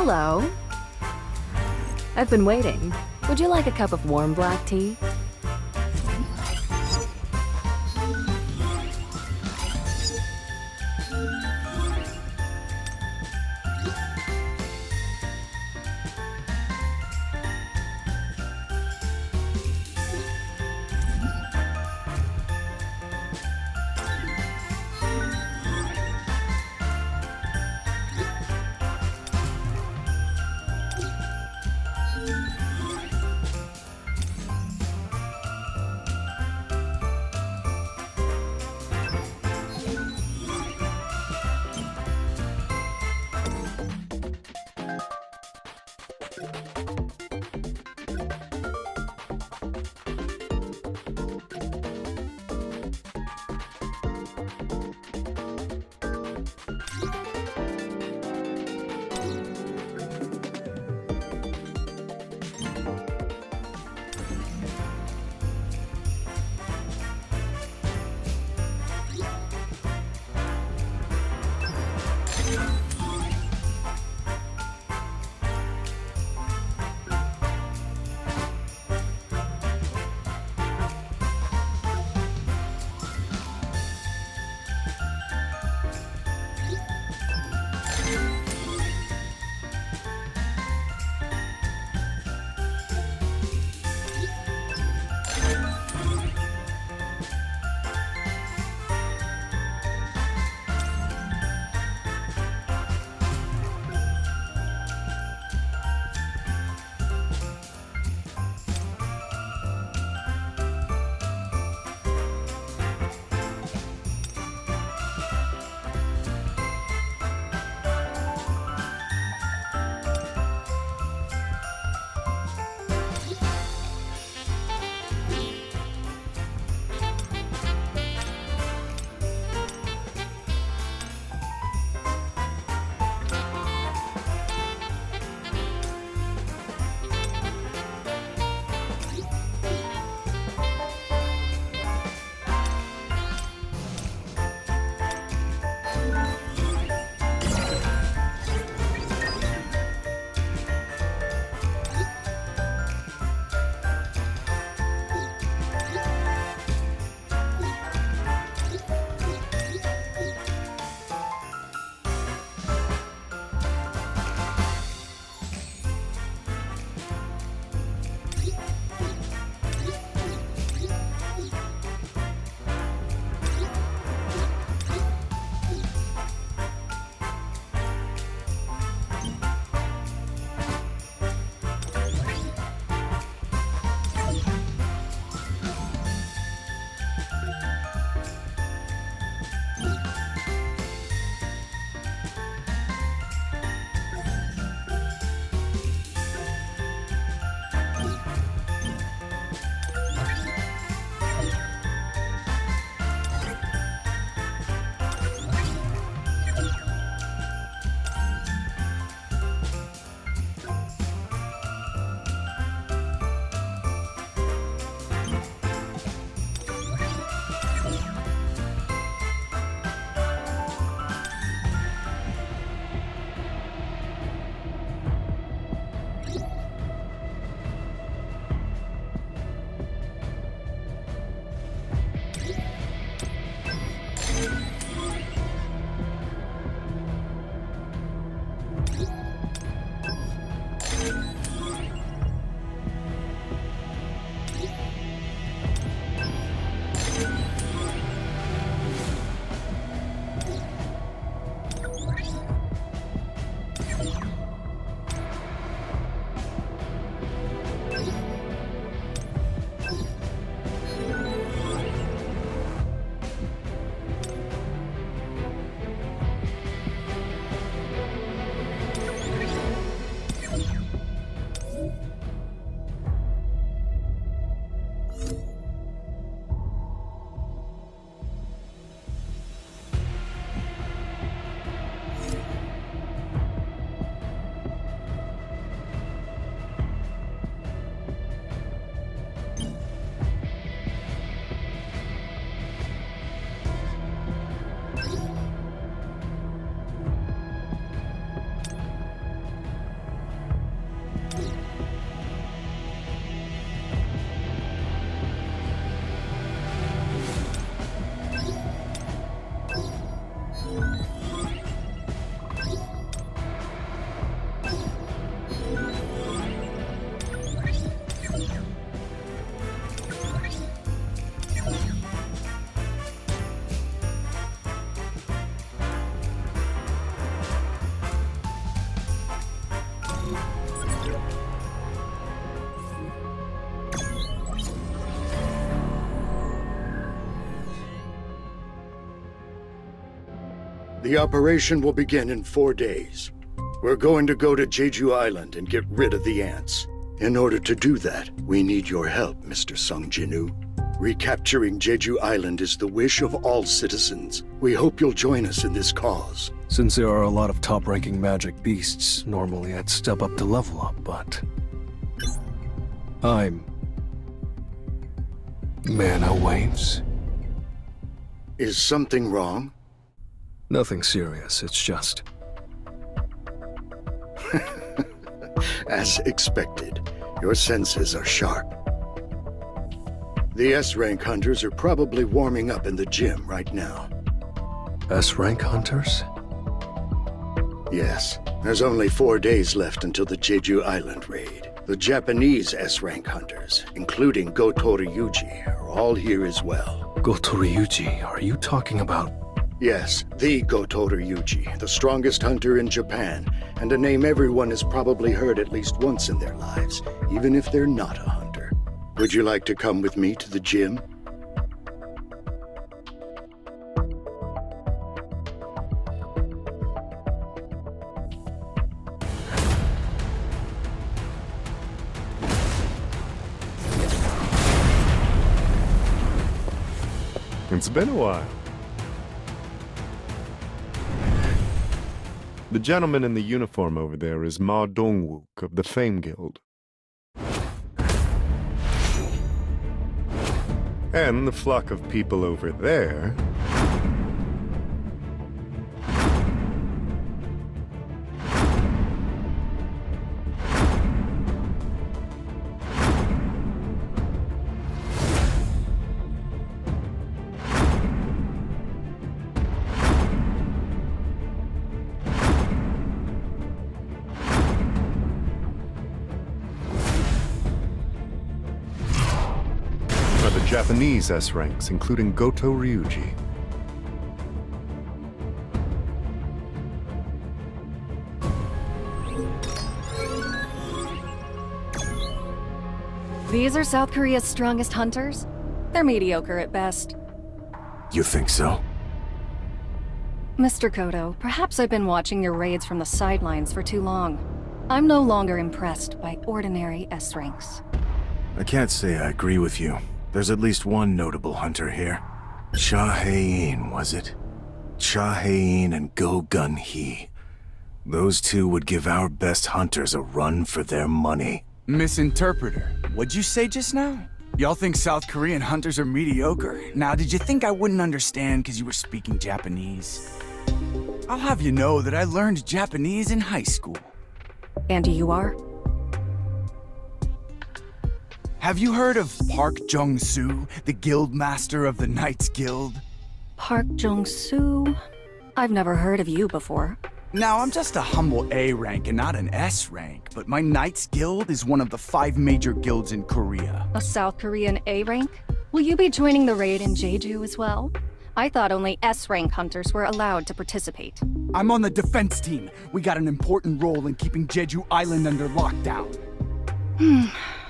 Hello. I've been waiting. Would you like a cup of warm black tea? The operation will begin in 4 days. We're going to go to Jeju Island and get rid of the ants. In order to do that, we need your help, Mr. Sung Jin-woo. Recapturing Jeju Island is the wish of all citizens. We hope you'll join us in this cause. Since there are a lot of top-ranking magic beasts, normally I'd step up to level up, but... I'm... Mana waves? Is something wrong? Nothing serious, it's just... As expected, your senses are sharp. The S-rank hunters are probably warming up in the gym right now. S-rank hunters? Yes, there's only 4 days left until the Jeju Island raid. The Japanese S-rank hunters, including Goto Ryuji, are all here as well. Goto Ryuji, are you talking about... Yes, the Goto Ryuji, the strongest hunter in Japan, and a name everyone has probably heard at least once in their lives, even if they're not a hunter. Would you like to come with me to the gym? It's been a while. The gentleman in the uniform over there is Ma Dongwook of the Fame Guild. And the flock of people over there... Japanese S-ranks, including Goto Ryuji. These are South Korea's strongest hunters? They're mediocre at best. You think so? Mr. Kodo, perhaps I've been watching your raids from the sidelines for too long. I'm no longer impressed by ordinary S-ranks. I can't say I agree with you. There's at least one notable hunter here. Cha Hae-in, was it? Cha Hae-in and Go Gun-hee. Those two would give our best hunters a run for their money. Misinterpreter, what'd you say just now? Y'all think South Korean hunters are mediocre? Now, did you think I wouldn't understand because you were speaking Japanese? I'll have you know that I learned Japanese in high school. And you are? Have you heard of Park Jung-soo, the guild master of the Knights Guild? Park Jung-soo? I've never heard of you before. Now, I'm just a humble A rank and not an S rank, but my Knights Guild is one of the 5 major guilds in Korea. A South Korean A rank? Will you be joining the raid in Jeju as well? I thought only S rank hunters were allowed to participate. I'm on the defense team. We got an important role in keeping Jeju Island under lockdown.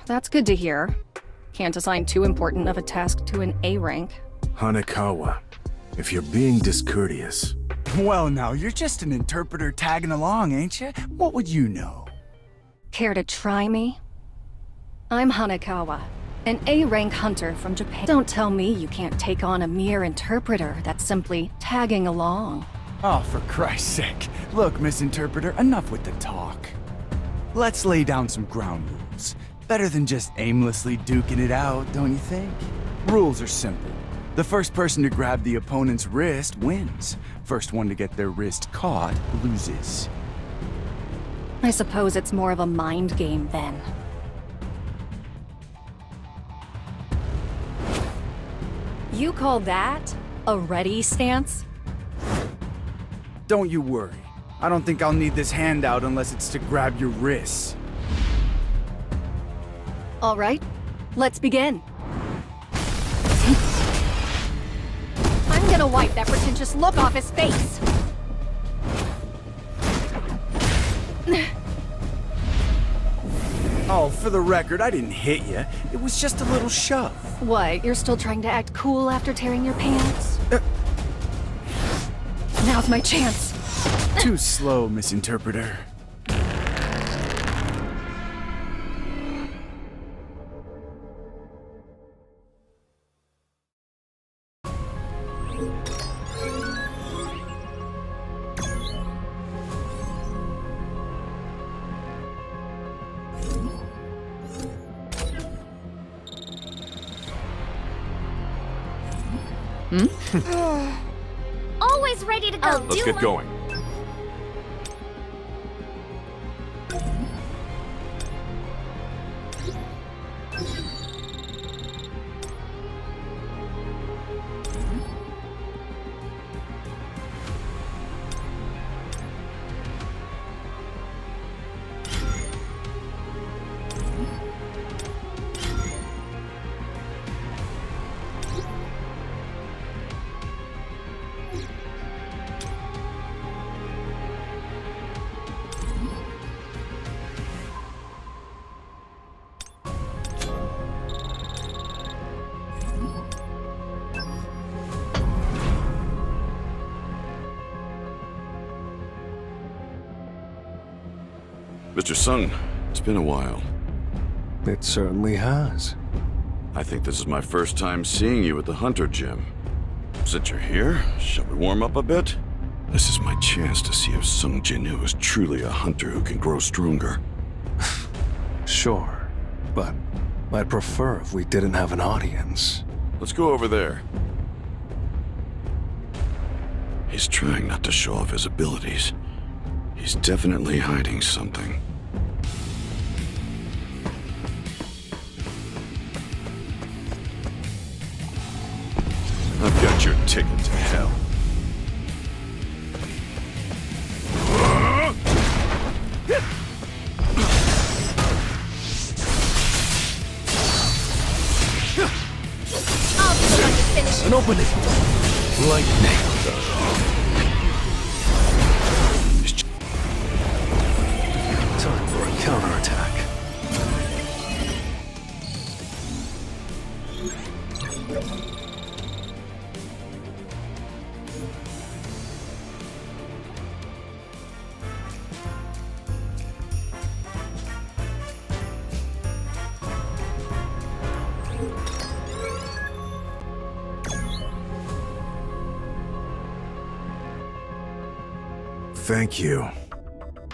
That's good to hear. Can't assign too important of a task to an A rank. Hanekawa, if you're being discourteous... Well now, you're just an interpreter tagging along, ain't you? What would you know? Care to try me? I'm Hanekawa, an A-rank hunter from Japan. Don't tell me you can't take on a mere interpreter that's simply tagging along. Oh, for Christ's sake. Look, Misinterpreter, enough with the talk. Let's lay down some ground rules. Better than just aimlessly duking it out, don't you think? Rules are simple. The first person to grab the opponent's wrist wins. First one to get their wrist caught loses. I suppose it's more of a mind game then. You call that a ready stance? Don't you worry. I don't think I'll need this handout unless it's to grab your wrists. All right, let's begin. I'm gonna wipe that pretentious look off his face. Oh, for the record, I didn't hit you. It was just a little shove. What, you're still trying to act cool after tearing your pants? Now's my chance. Too slow, Misinterpreter. Always ready to go. Let's get going. Mr. Sung, it's been a while. It certainly has. I think this is my first time seeing you at the Hunter Gym. Since you're here, shall we warm up a bit? This is my chance to see if Sung Jin-woo is truly a hunter who can grow stronger. Sure, but I'd prefer if we didn't have an audience. Let's go over there. He's trying not to show off his abilities. He's definitely hiding something. I've got your ticket to hell. I'll be trying to finish An opening! Lightning! Time for a counterattack. Thank you.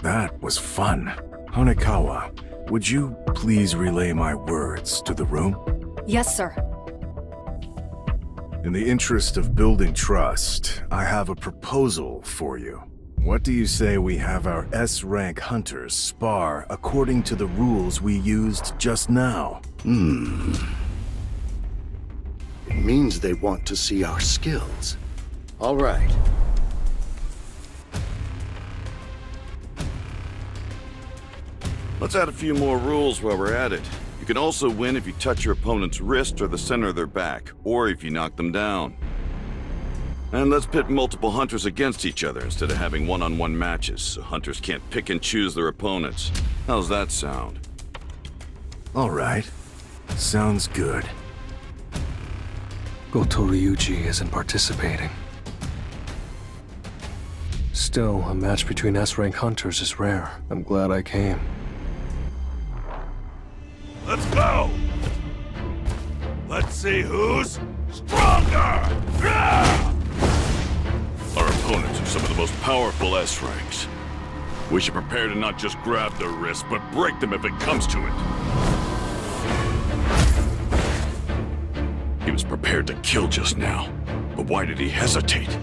That was fun. Hanekawa, would you please relay my words to the room? Yes, sir. In the interest of building trust, I have a proposal for you. What do you say we have our S-rank hunters spar according to the rules we used just now? It means they want to see our skills. All right. Let's add a few more rules while we're at it. You can also win if you touch your opponent's wrist or the center of their back, or if you knock them down. And let's pit multiple hunters against each other instead of having one-on-one matches, so hunters can't pick and choose their opponents. How's that sound? All right. Sounds good. Goto Ryuji isn't participating. Still, a match between S-rank hunters is rare. I'm glad I came. Let's go! Let's see who's stronger! Our opponents are some of the most powerful S-ranks. We should prepare to not just grab their wrists, but break them if it comes to it. He was prepared to kill just now, but why did he hesitate?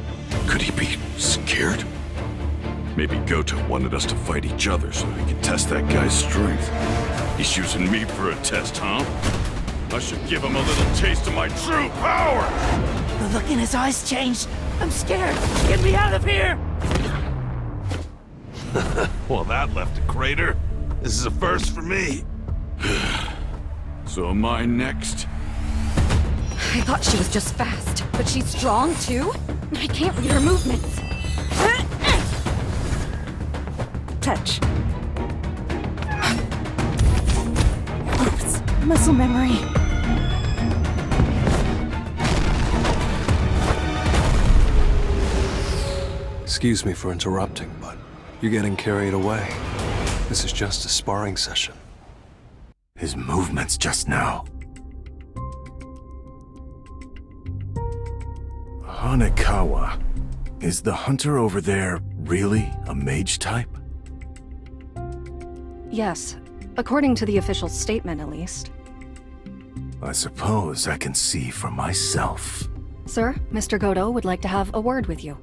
Could he be scared? Maybe Goto wanted us to fight each other so he could test that guy's strength. He's using me for a test, huh? I should give him a little taste of my true power! The look in his eyes changed. I'm scared. Get me out of here! Well, that left a crater. This is a first for me. So am I next? I thought she was just fast, but she's strong too? I can't read her movements. Touch. Oops, muscle memory. Excuse me for interrupting, but you're getting carried away. This is just a sparring session. His movements just now. Hanekawa. Is the hunter over there really a mage type? Yes, according to the official statement at least. I suppose I can see for myself. Sir, Mr. Goto would like to have a word with you.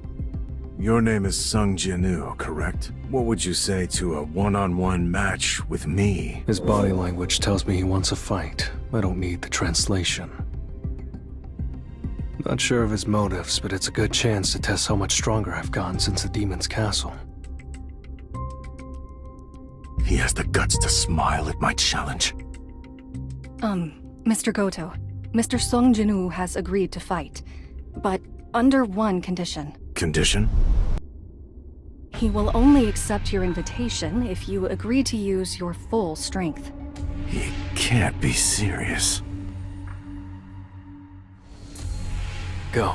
Your name is Sung Jinu, correct? What would you say to a one-on-one match with me? His body language tells me he wants a fight. I don't need the translation. Not sure of his motives, but it's a good chance to test how much stronger I've gotten since the Demon's Castle. He has the guts to smile at my challenge. Mr. Goto, Mr. Sung Jinu has agreed to fight, but under one condition. Condition? He will only accept your invitation if you agree to use your full strength. He can't be serious. Go.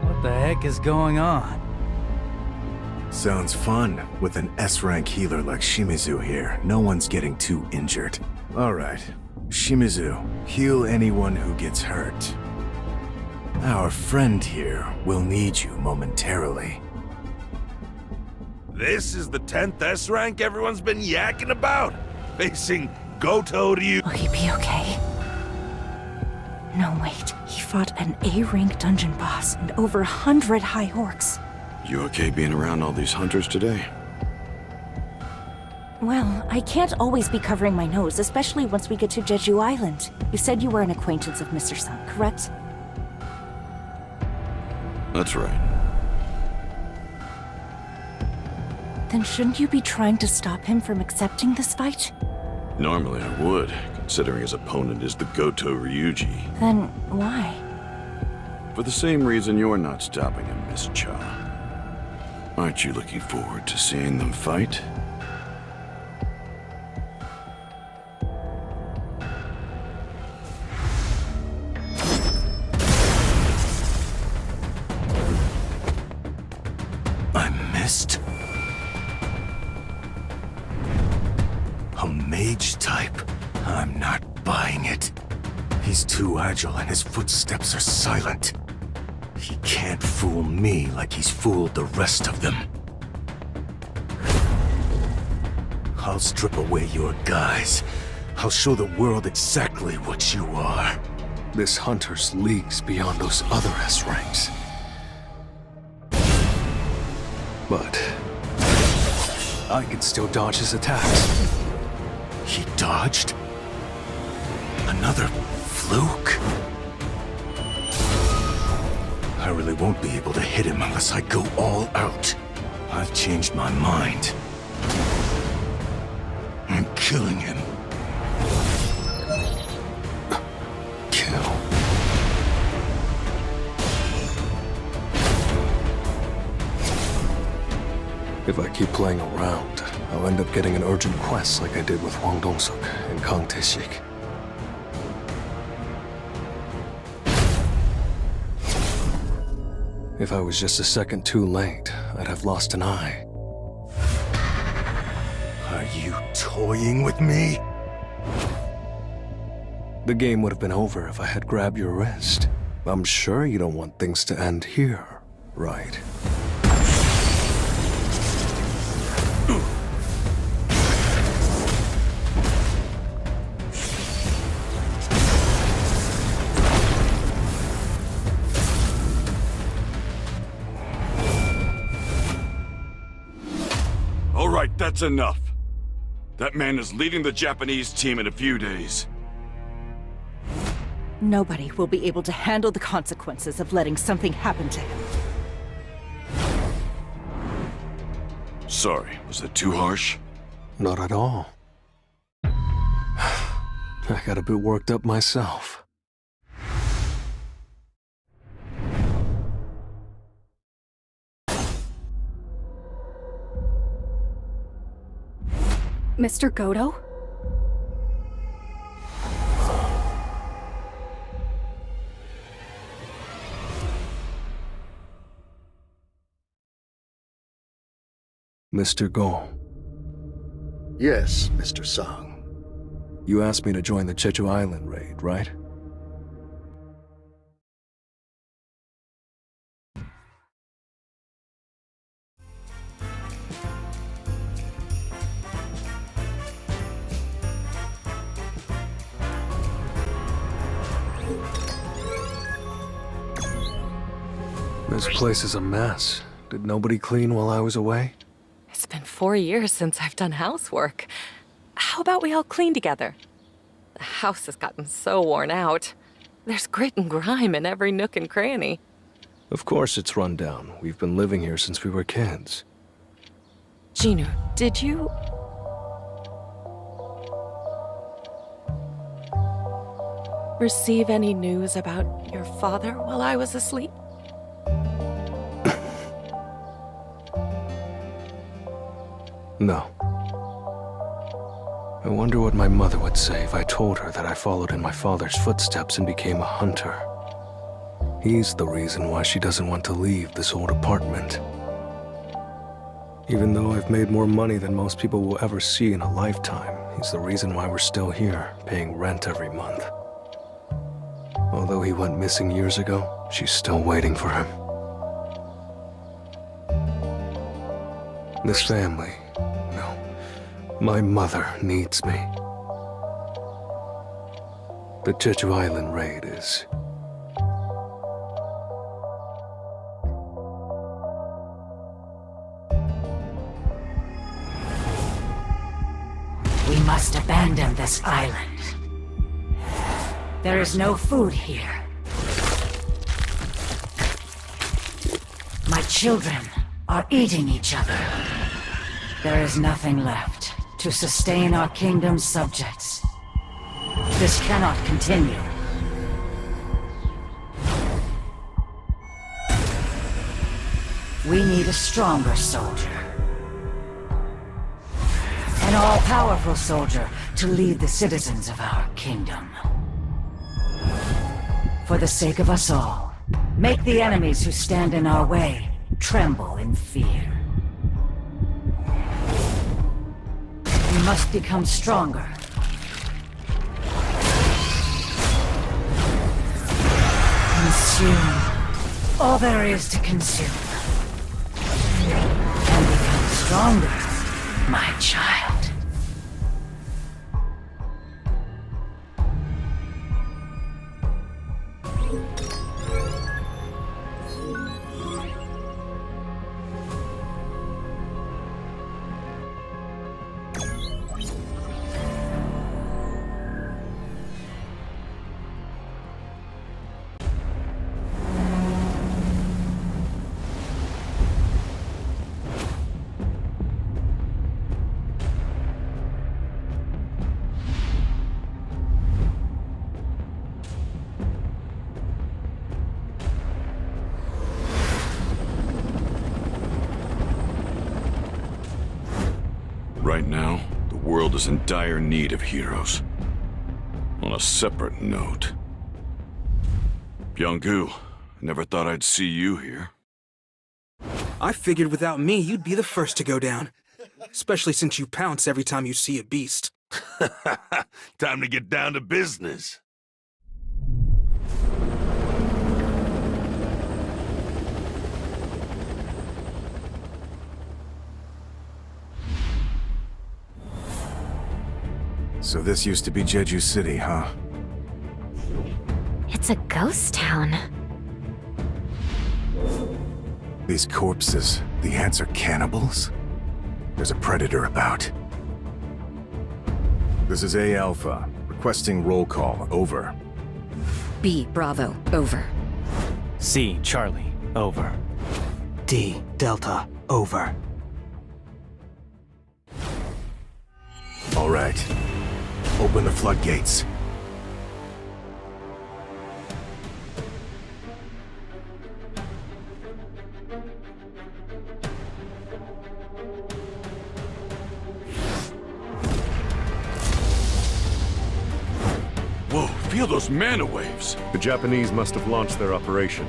What the heck is going on? Sounds fun. With an S-rank healer like Shimizu here, no one's getting too injured. Alright, Shimizu, heal anyone who gets hurt. Our friend here will need you momentarily. This is the 10th S rank everyone's been yakking about. Facing Goto Ryu. Will he be okay? No, wait. He fought an A-rank dungeon boss and over 100 high orcs. You okay being around all these hunters today? Well, I can't always be covering my nose, especially once we get to Jeju Island. You said you were an acquaintance of Mr. Sung, correct? That's right. Then shouldn't you be trying to stop him from accepting this fight? Normally I would, considering his opponent is the Goto Ryuji. Then why? For the same reason you're not stopping him, Miss Cha. Aren't you looking forward to seeing them fight? I missed? A mage type? I'm not buying it. He's too agile and his footsteps are silent. He can't fool me like he's fooled the rest of them. I'll strip away your guise. I'll show the world exactly what you are. This hunter's leagues beyond those other S ranks. But I can still dodge his attacks. He dodged? Another fluke? I really won't be able to hit him unless I go all out. I've changed my mind. I'm killing him. Kill. If I keep playing around, I'll end up getting an urgent quest like I did with Hwang Dong-suk and Kang Tae-sik. If I was just a second too late, I'd have lost an eye. Are you toying with me? The game would have been over if I had grabbed your wrist. I'm sure you don't want things to end here, right? All right, that's enough. That man is leading the Japanese team in a few days. Nobody will be able to handle the consequences of letting something happen to him. Sorry, was that too harsh? Not at all. I got a bit worked up myself. Mr. Goto? Mr. Go, Yes, Mr. Song. you asked me to join the JEJU Island raid, right? This place is a mess. Did nobody clean while I was away? It's been 4 years since I've done housework. How about we all clean together? The house has gotten so worn out. There's grit and grime in every nook and cranny. Of course it's run down. We've been living here since we were kids. Jinu, did you... receive any news about your father while I was asleep? No. I wonder what my mother would say if I told her that I followed in my father's footsteps and became a hunter. He's the reason why she doesn't want to leave this old apartment. Even though I've made more money than most people will ever see in a lifetime, he's the reason why we're still here, paying rent every month. Although he went missing years ago, she's still waiting for him. This family, no, my mother needs me. The JEJU Island raid is... We must abandon this island. There is no food here. My children are eating each other. There is nothing left to sustain our kingdom's subjects. This cannot continue. We need a stronger soldier. An all-powerful soldier to lead the citizens of our kingdom. For the sake of us all, make the enemies who stand in our way tremble in fear. We must become stronger. Consume all there is to consume. And become stronger, my child. Right now, the world is in dire need of heroes. On a separate note, Byung-gu, I never thought I'd see you here. I figured without me, you'd be the first to go down. Especially since you pounce every time you see a beast. Time to get down to business. So this used to be Jeju City, huh? It's a ghost town. These corpses, the ants are cannibals? There's a predator about. This is A Alpha, requesting roll call, over. B Bravo, over. C Charlie, over. D Delta, over. All right. Open the floodgates. feel those mana waves. The Japanese must have launched their operation.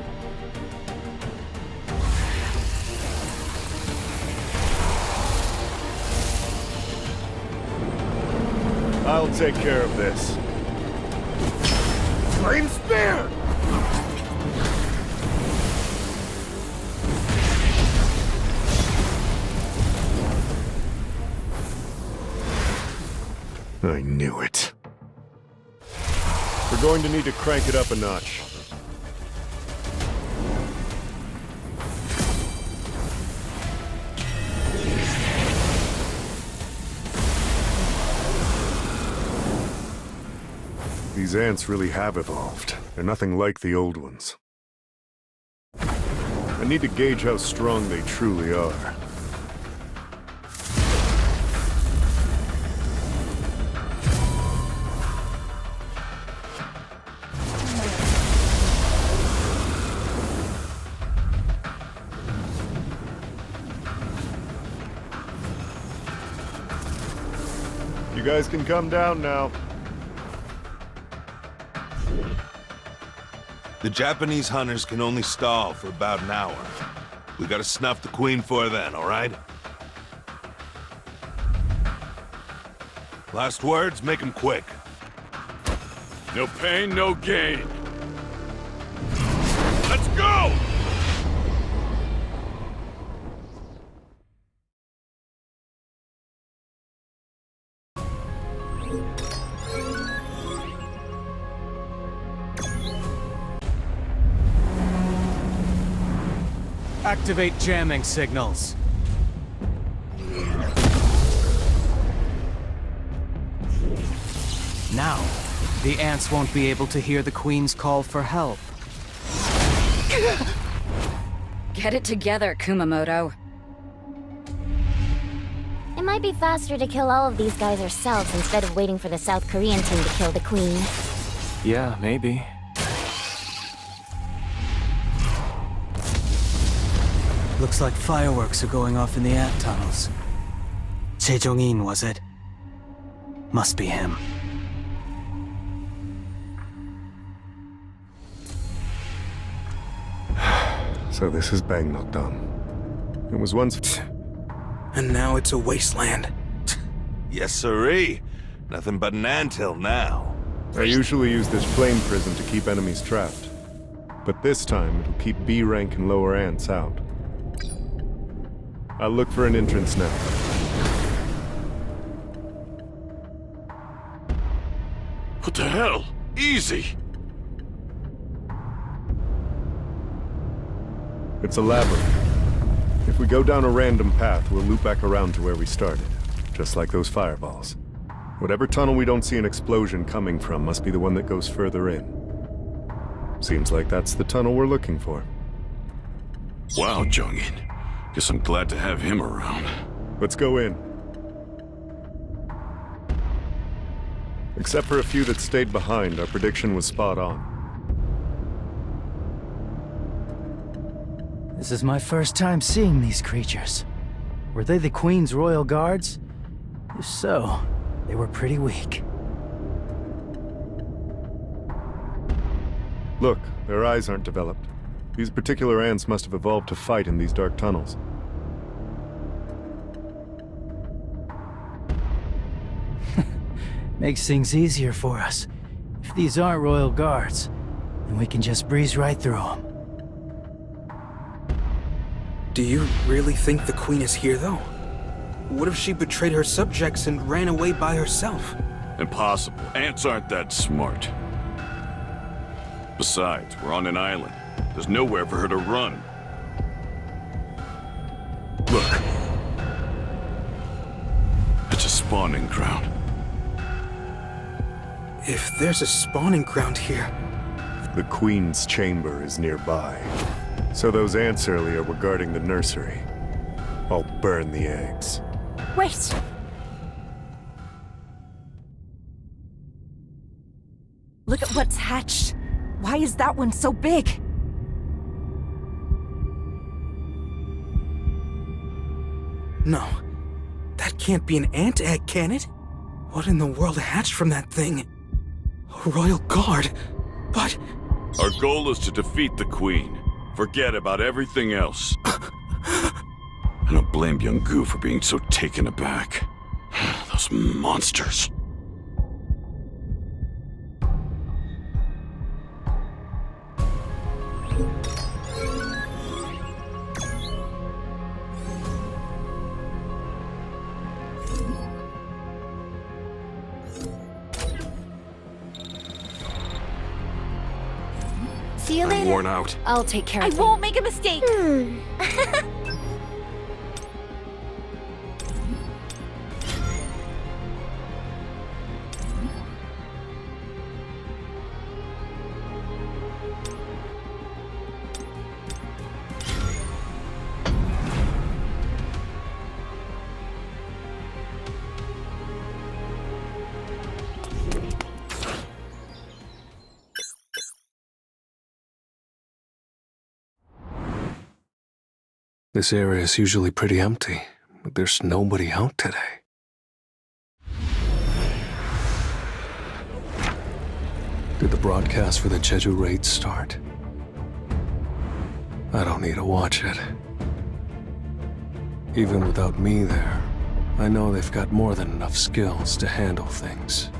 I'll take care of this. Flame spear! I knew it. We're going to need to crank it up a notch. These ants really have evolved. They're nothing like the old ones. I need to gauge how strong they truly are. You guys can come down now. The Japanese hunters can only stall for about an hour. We gotta snuff the queen for then, all right? Last words, make them quick. No pain, no gain. Let's go! Activate jamming signals. Now, the ants won't be able to hear the Queen's call for help. Get it together, Kumamoto. It might be faster to kill all of these guys ourselves instead of waiting for the South Korean team to kill the queen. Yeah, maybe. Looks like fireworks are going off in the ant tunnels. Jae-jong-in, was it? Must be him. So this is Bangnokdam. It was once... And now it's a wasteland. Yes, sirree. Nothing but an anthill now. I usually use this flame prison to keep enemies trapped. But this time, it'll keep B rank and lower ants out. I'll look for an entrance now. What the hell? Easy! It's a labyrinth. If we go down a random path, we'll loop back around to where we started. Just like those fireballs. Whatever tunnel we don't see an explosion coming from must be the one that goes further in. Seems like that's the tunnel we're looking for. Wow, Jong-in. Guess I'm glad to have him around. Let's go in. Except for a few that stayed behind, our prediction was spot on. This is my first time seeing these creatures. Were they the Queen's royal guards? If so, they were pretty weak. Look, their eyes aren't developed. These particular ants must have evolved to fight in these dark tunnels. Makes things easier for us. If these aren't royal guards, then we can just breeze right through them. Do you really think the Queen is here, though? What if she betrayed her subjects and ran away by herself? Impossible. Ants aren't that smart. Besides, we're on an island. There's nowhere for her to run. Look. It's a spawning ground. If there's a spawning ground here... The Queen's chamber is nearby. So those ants earlier were guarding the nursery. I'll burn the eggs. Wait! Look at what's hatched. Why is that one so big? No. That can't be an ant egg, can it? What in the world hatched from that thing? A royal guard? But... Our goal is to defeat the Queen. Forget about everything else. I don't blame young Gu for being so taken aback. Those monsters. See you I'm later. worn out. I'll take care I of things. won't make a mistake. This area is usually pretty empty, but there's nobody out today. Did the broadcast for the JEJU raid start? I don't need to watch it. Even without me there, I know they've got more than enough skills to handle things.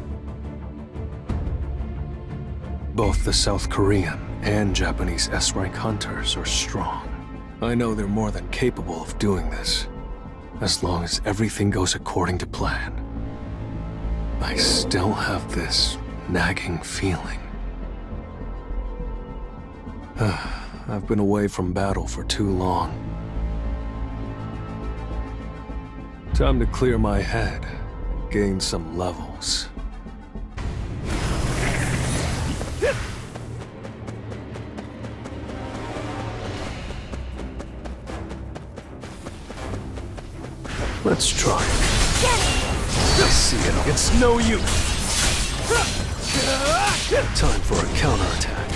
Both the South Korean and Japanese S-rank hunters are strong. I know they're more than capable of doing this, as long as everything goes according to plan. I still have this nagging feeling. I've been away from battle for too long. Time to clear my head and gain some levels. Let's try it. I see it. It's no use. Time for a counterattack.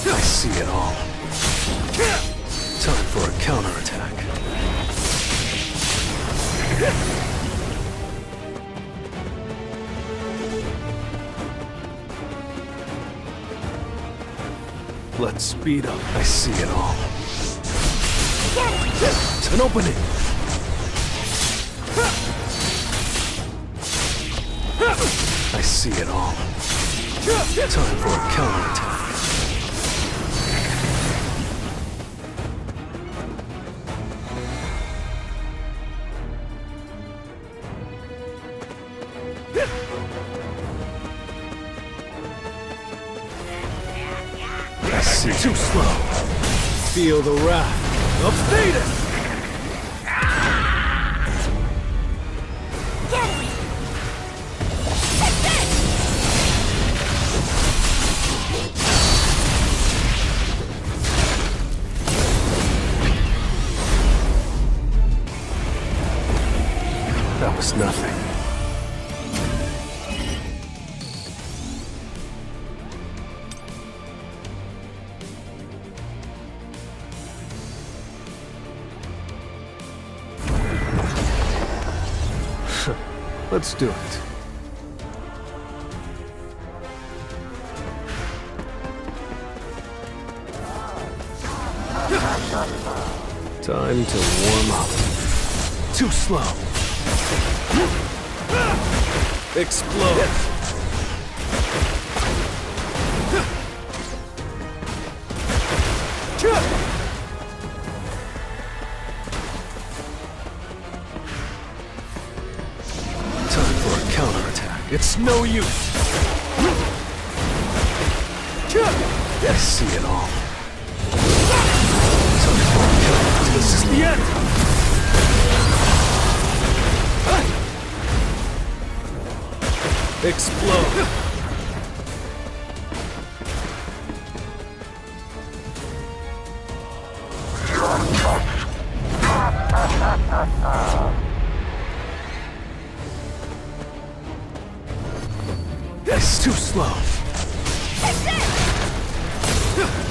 I see it all. Time for a counterattack. Let's speed up. I see it all. It's an opening. I see it all. Time for a counterattack. I see. Too slow. Feel the wrath of Thetis! That was nothing. Let's do it. Time to warm up. Too slow. Explode. Time for a counterattack. It's no use. I see it all. Time for a counterattack. This is the end. Explode. It's too slow.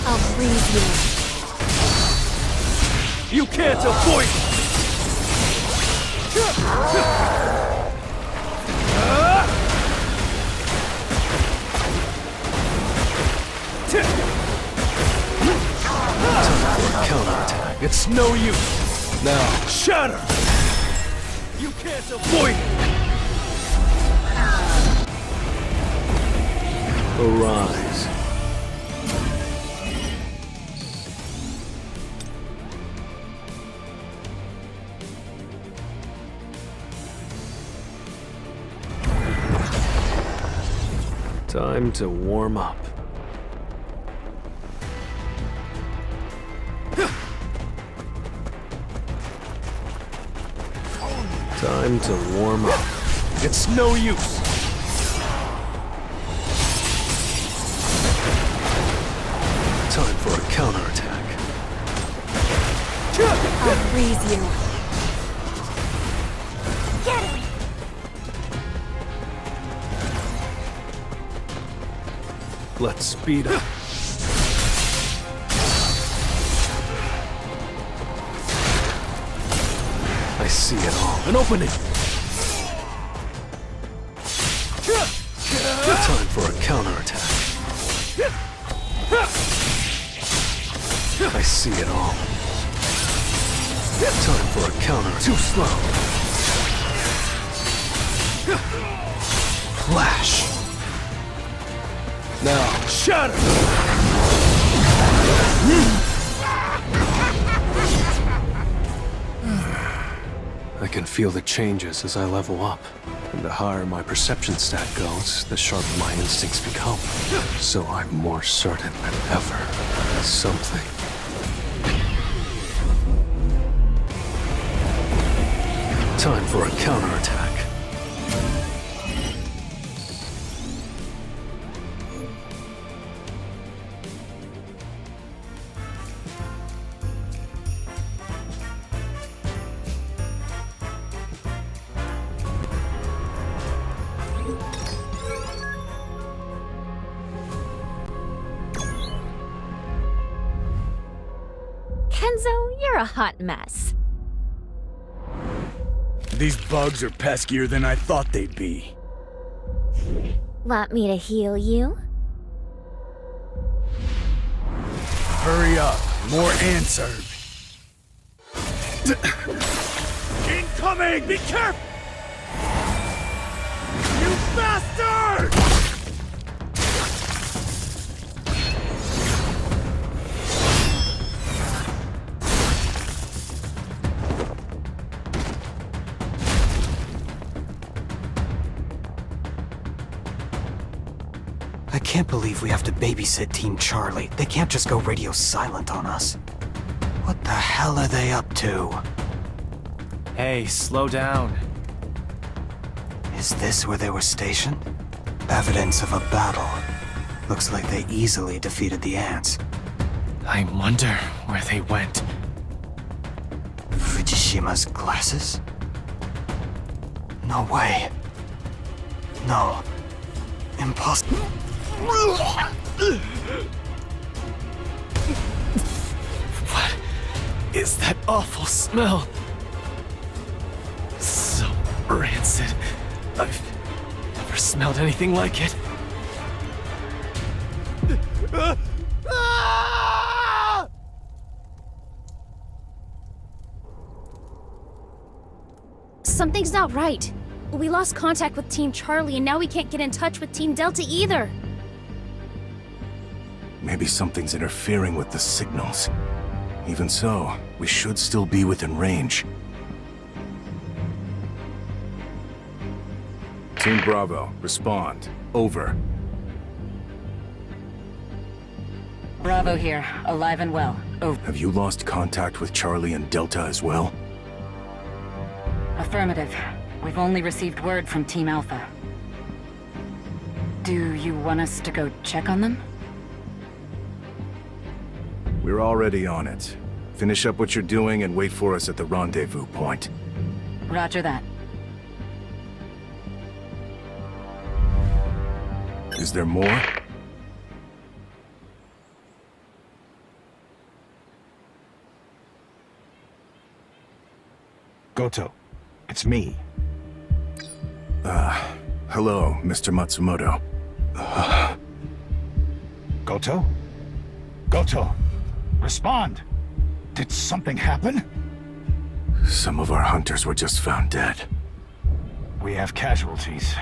I'll freeze you. You can't avoid it. Counterattack. It's no use. Now. Shatter! You can't avoid it! Arise. Time to warm up. Time to warm up. It's no use. Time for a counterattack. I'll freeze you. Get him! Let's speed up. I see it all. An opening. Time for a counterattack. I see it all. Time for a counter. Too slow. Flash. Now. Shatter! I can feel the changes as I level up. And the higher my perception stat goes, the sharper my instincts become. So I'm more certain than ever. Something. Time for a counterattack. Kenzo, you're a hot mess. These bugs are peskier than I thought they'd be. Want me to heal you? Hurry up. More answered. Incoming! Be careful! You bastard! I can't believe we have to babysit Team Charlie. They can't just go radio silent on us. What the hell are they up to? Hey, slow down. Is this where they were stationed? Evidence of a battle. Looks like they easily defeated the ants. I wonder where they went. Fujishima's glasses? No way. No. Impossible. What is that awful smell? So rancid. I've never smelled anything like it. Something's not right. We lost contact with Team Charlie, and now we can't get in touch with Team Delta either. Maybe something's interfering with the signals. Even so, we should still be within range. Team Bravo, respond. Over. Bravo here, alive and well. Over. Have you lost contact with Charlie and Delta as well? Affirmative. We've only received word from Team Alpha. Do you want us to go check on them? We're already on it. Finish up what you're doing and wait for us at the rendezvous point. Roger that. Is there more? Goto, it's me. Hello, Mr. Matsumoto. Goto? Goto, respond. Did something happen? Some of our hunters were just found dead. We have casualties.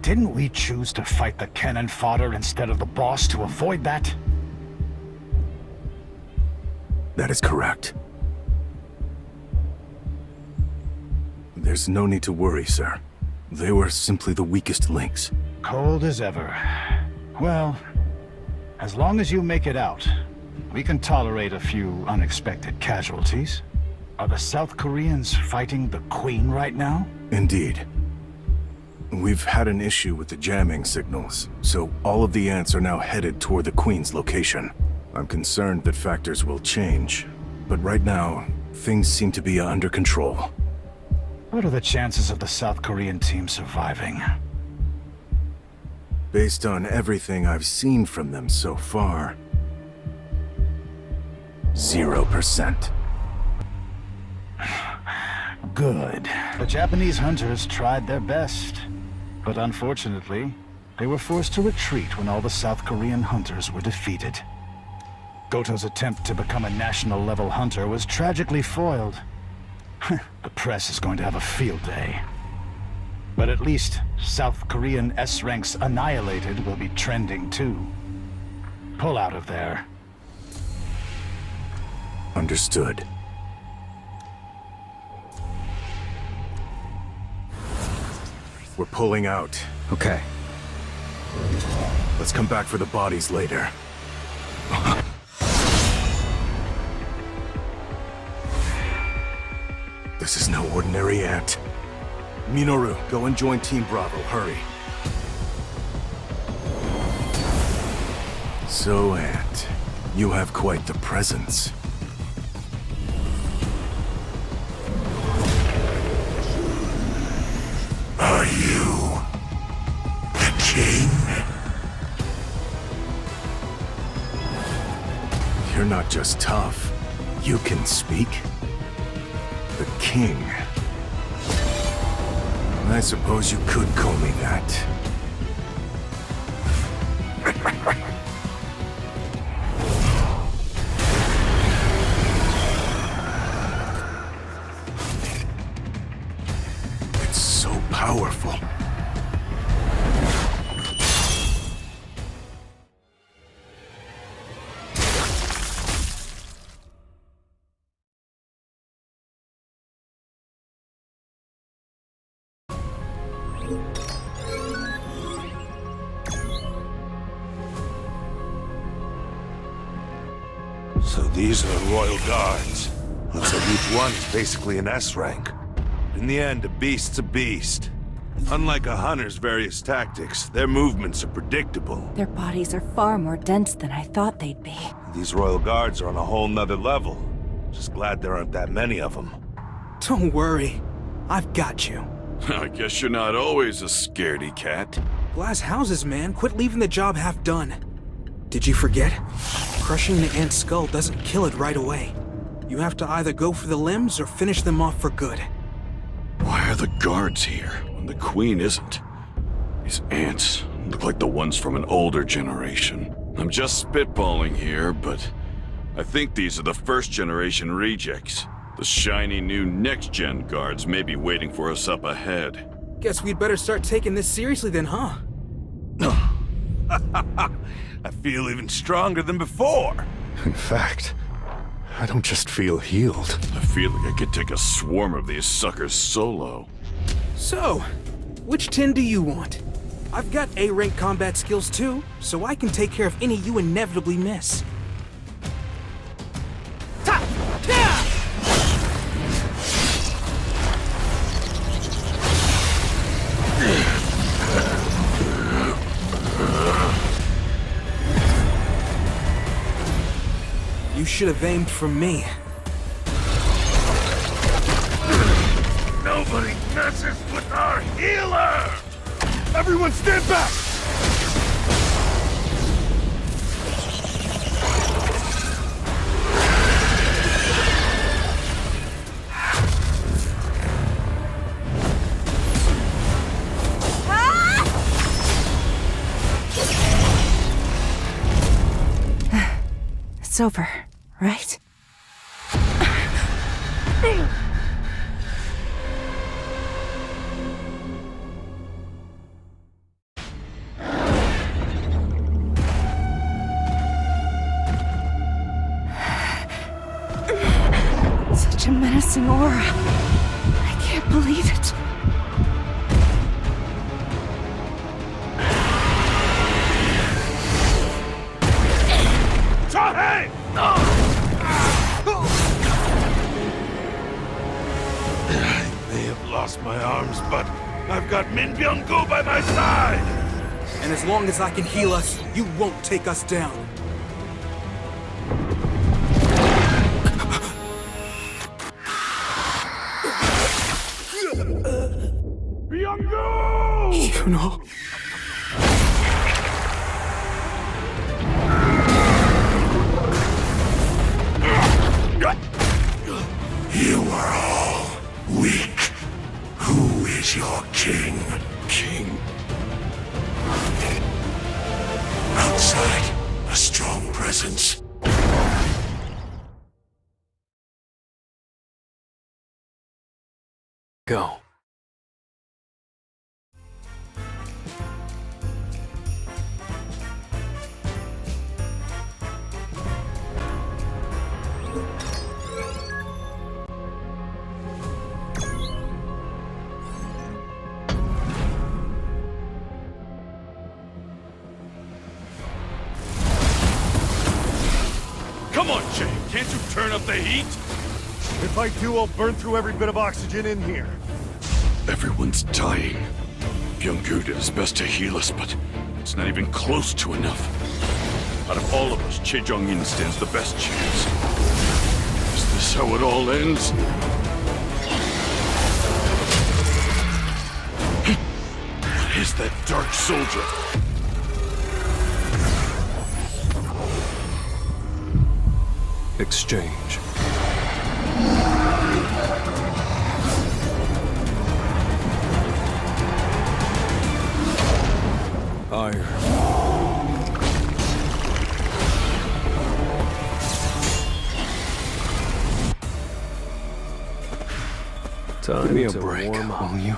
Didn't we choose to fight the cannon fodder instead of the boss to avoid that? That is correct. There's no need to worry, sir. They were simply the weakest links. Cold as ever. Well, as long as you make it out, we can tolerate a few unexpected casualties. Are the South Koreans fighting the Queen right now? Indeed. We've had an issue with the jamming signals, so all of the ants are now headed toward the Queen's location. I'm concerned that factors will change, but right now, things seem to be under control. What are the chances of the South Korean team surviving? Based on everything I've seen from them so far, 0%. Good. The Japanese hunters tried their best, but unfortunately, they were forced to retreat when all the South Korean hunters were defeated. Goto's attempt to become a national-level hunter was tragically foiled. The press is going to have a field day. But at least South Korean S-ranks annihilated will be trending too. Pull out of there. Understood. We're pulling out. Okay. Let's come back for the bodies later. This is no ordinary ant. Minoru, go and join Team Bravo, hurry. So, Ant, you have quite the presence. Are you the king? You're not just tough. You can speak. The king. I suppose you could call me that. It's so powerful. So these are the Royal Guards. Looks like each one is basically an S rank. In the end, a beast's a beast. Unlike a hunter's various tactics, their movements are predictable. Their bodies are far more dense than I thought they'd be. These Royal Guards are on a whole nother level. Just glad there aren't that many of them. Don't worry. I've got you. I guess you're not always a scaredy cat. Glass houses, man. Quit leaving the job half done. Did you forget? Crushing the ant's skull doesn't kill it right away. You have to either go for the limbs or finish them off for good. Why are the guards here when the Queen isn't? These ants look like the ones from an older generation. I'm just spitballing here, but I think these are the first-generation rejects. The shiny new next-gen guards may be waiting for us up ahead. Guess we'd better start taking this seriously then, huh? I feel even stronger than before. In fact, I don't just feel healed. I feel like I could take a swarm of these suckers solo. So, which 10 do you want? I've got A-rank combat skills too, so I can take care of any you inevitably miss. You should have aimed for me. Nobody messes with our healer! Everyone stand back! It's over, right? Such a menacing aura. I can't believe it. Hey! I may have lost my arms, but I've got Min Byung-gu by my side! And as long as I can heal us, you won't take us down. Byung-gu! You know... You are all weak. Who is your king? King? Outside, a strong presence. Go. Come on, Jay. Can't you turn up the heat? If I do, I'll burn through every bit of oxygen in here. Everyone's dying. Byung-gu did his best to heal us, but it's not even close to enough. Out of all of us, Che Jong-in stands the best chance. Is this how it all ends? What is that dark soldier? Exchange. Iron. Time Give me a break, won't you?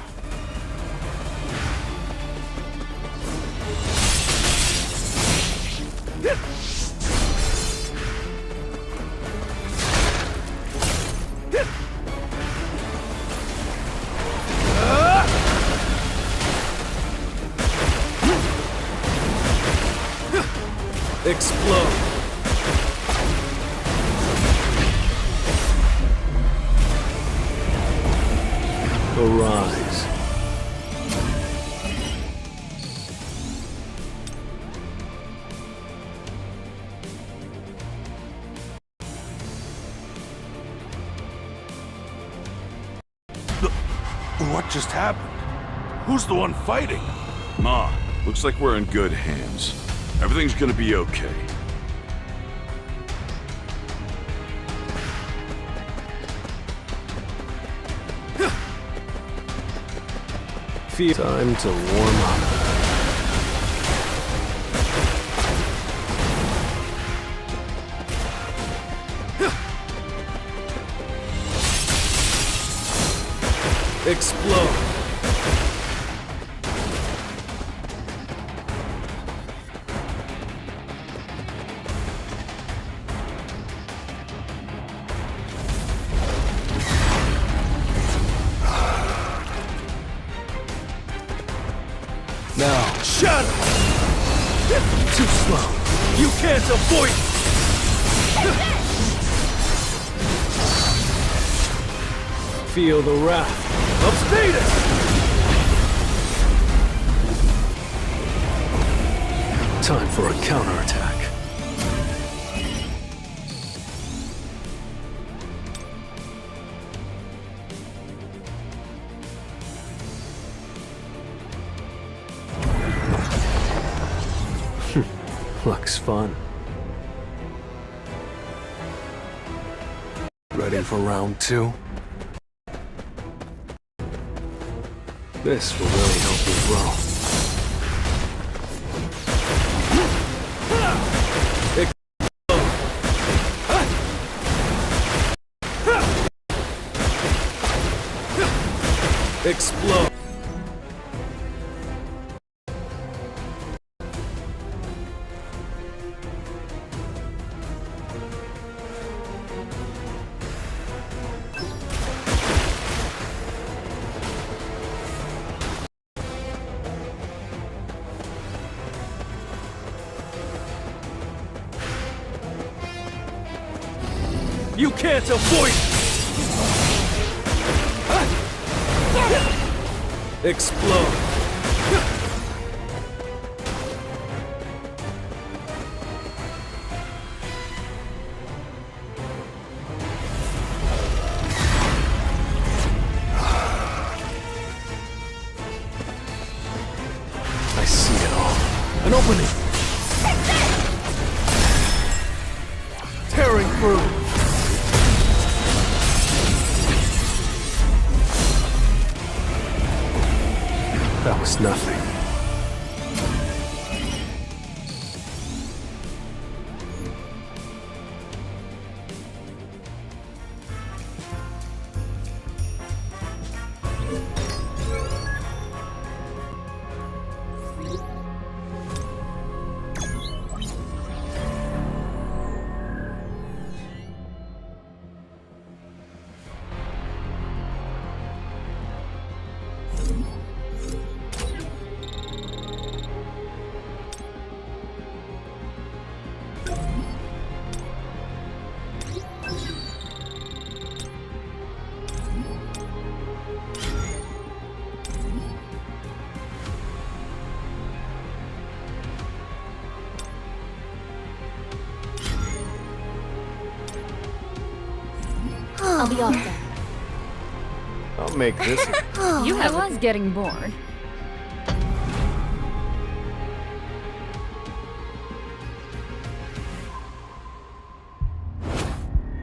Explode. Arise. What just happened? Who's the one fighting? Ma, looks like we're in good hands. Everything's gonna be okay. Feel time to warm up. Explode. Now, shut up! Too slow. You can't avoid it! Feel the wrath of status! Time for a counterattack. Looks fun. Ready for round two? This will really help you grow. Explode. Explode! You can't avoid it! Explode! I see it all. An opening! Tearing through! That was nothing. I'll be off then. I'll make this. I was getting bored.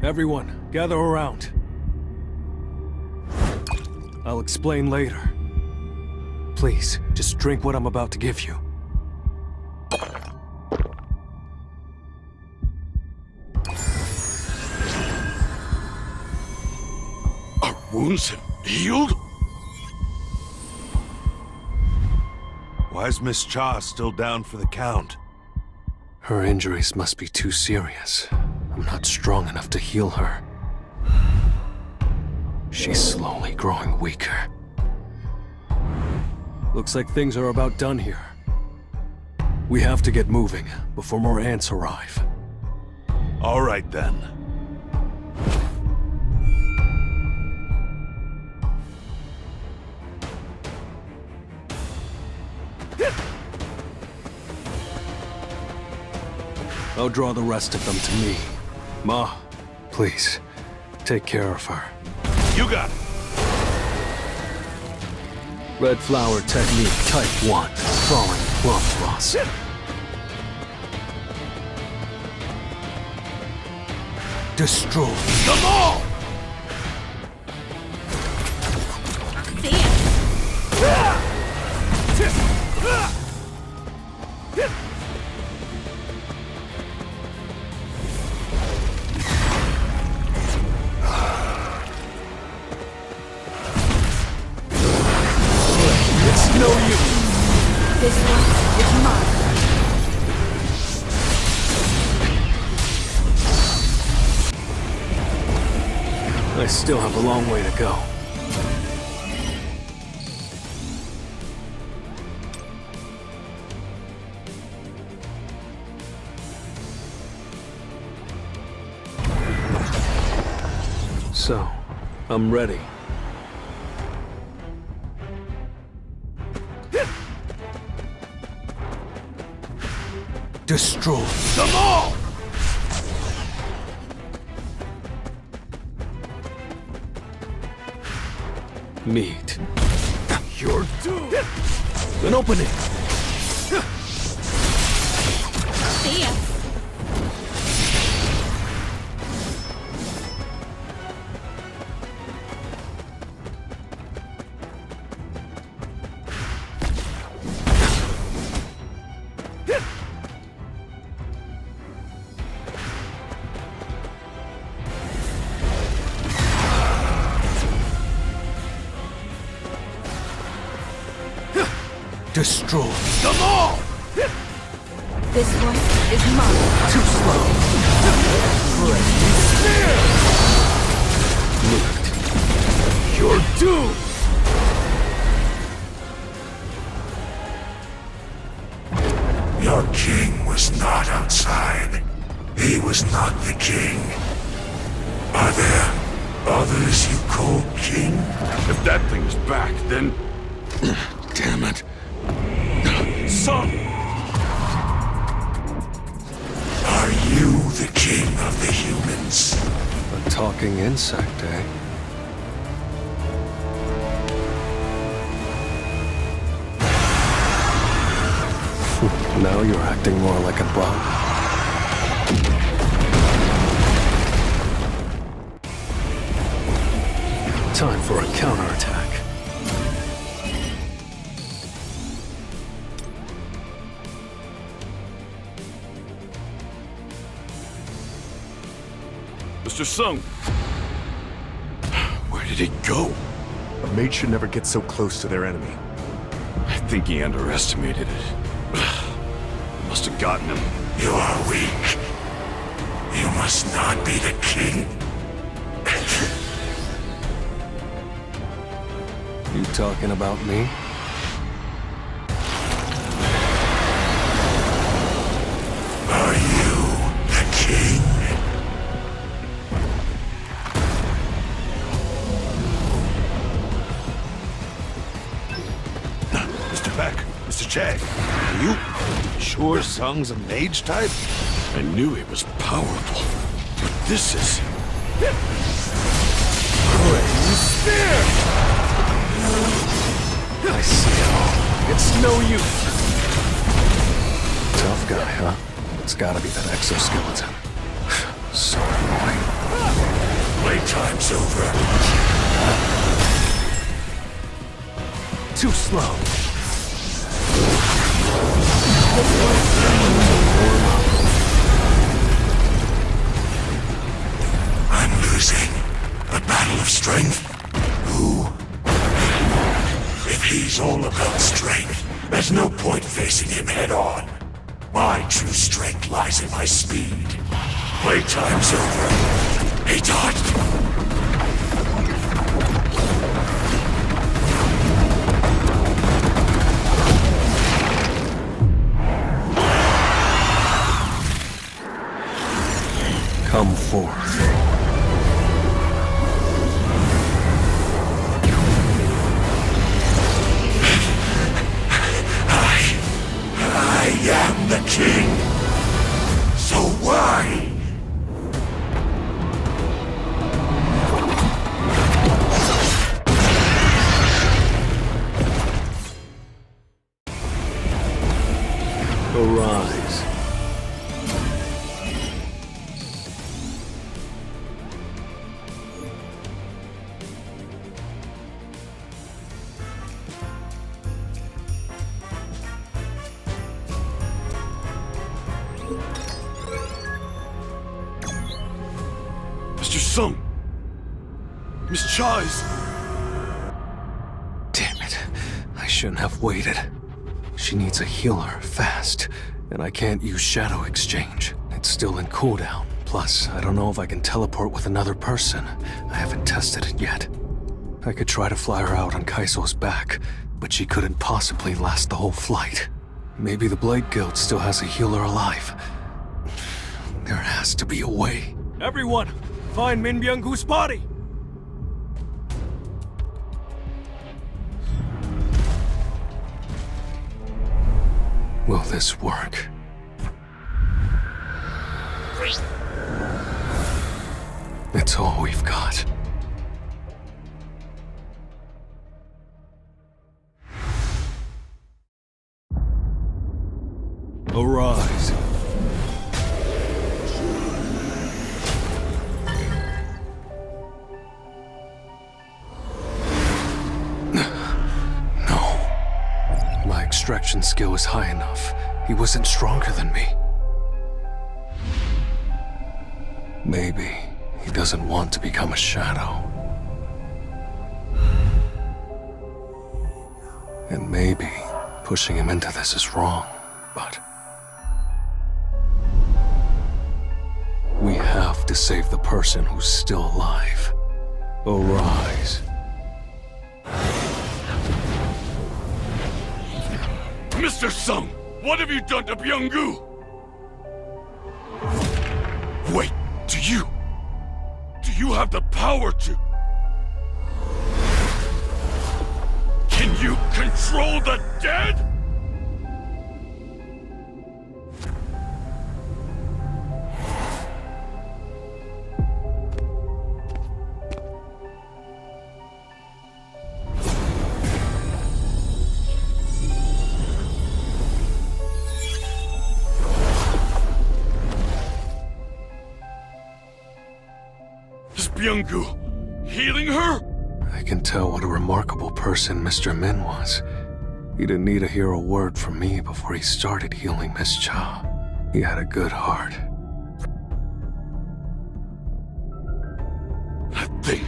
Everyone, gather around. I'll explain later. Please, just drink what I'm about to give you. Our wounds have healed? Why is Miss Cha still down for the count? Her injuries must be too serious. I'm not strong enough to heal her. She's slowly growing weaker. Looks like things are about done here. We have to get moving before more ants arrive. All right then. I'll draw the rest of them to me. Ma, please, take care of her. You got it. Red flower technique type 1, falling plum floss. Destroy them all! No use. This one is mine. I still have a long way to go. So, I'm ready. Destroy them all! Meet. You're doomed! An opening! See ya! Destroy them all! This one is mine. Too slow. Spear! Lift. You're doomed! Your king was not outside. He was not the king. Are there others you call king? If that thing's back, then... Damn it. Son! Are you the king of the humans? A talking insect, eh? Now you're acting more like a bot. Time for a counterattack. Mr. Sung! Where did he go? A mage should never get so close to their enemy. I think he underestimated it. Must have gotten him. You are weak. You must not be the king. You talking about me? Are you the king? Mr. Beck, Mr. Che, are you sure Sung's a mage type? I knew he was powerful, but this is... Spear! I see it all. It's no use. Tough guy, huh? It's gotta be that exoskeleton. So annoying. Playtime's over. Too slow. I'm losing. A battle of strength? Who? If he's all about strength, there's no point facing him head on. My true strength lies in my speed. Playtime's over. He dodged. Come forth. I am the king. So why? Arise. Mr. Sung! Miss Chai's! Damn it. I shouldn't have waited. She needs a healer, fast. And I can't use Shadow Exchange. It's still in cooldown. Plus, I don't know if I can teleport with another person. I haven't tested it yet. I could try to fly her out on Kaiso's back, but she couldn't possibly last the whole flight. Maybe the Blade Guild still has a healer alive. There has to be a way. Everyone, find Min Byung-gu's body! Will this work? It's all we've got. Arise. Extraction skill is high enough. He wasn't stronger than me. Maybe he doesn't want to become a shadow. And maybe Pushing him into this is wrong, but... we have to save the person who's still alive. Arise. Mr. Sung, what have you done to Byung-gu? Wait, do you have the power to... Can you control the dead? Is Byung-gu healing her? I can tell what a remarkable person Mr. Min was. He didn't need to hear a word from me before he started healing Miss Cha. He had a good heart. That thing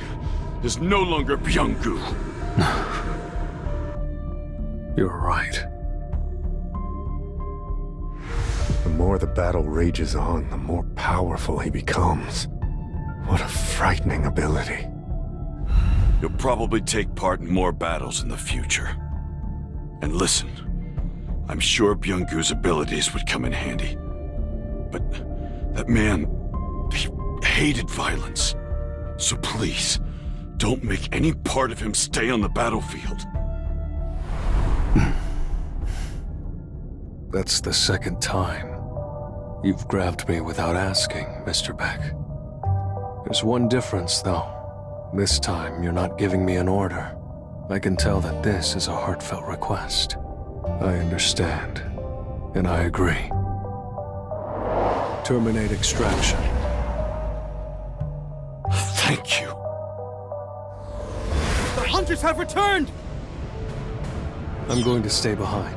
is no longer Byung-gu. You're right. The more the battle rages on, the more powerful he becomes. What a frightening ability. You'll probably take part in more battles in the future. And listen, I'm sure Byung-gu's abilities would come in handy. But that man, he hated violence. So please, don't make any part of him stay on the battlefield. That's the second time. You've grabbed me without asking, Mr. Beck. There's one difference, though. This time, you're not giving me an order. I can tell that this is a heartfelt request. I understand, and I agree. Terminate extraction. Thank you. The hunters have returned! I'm going to stay behind.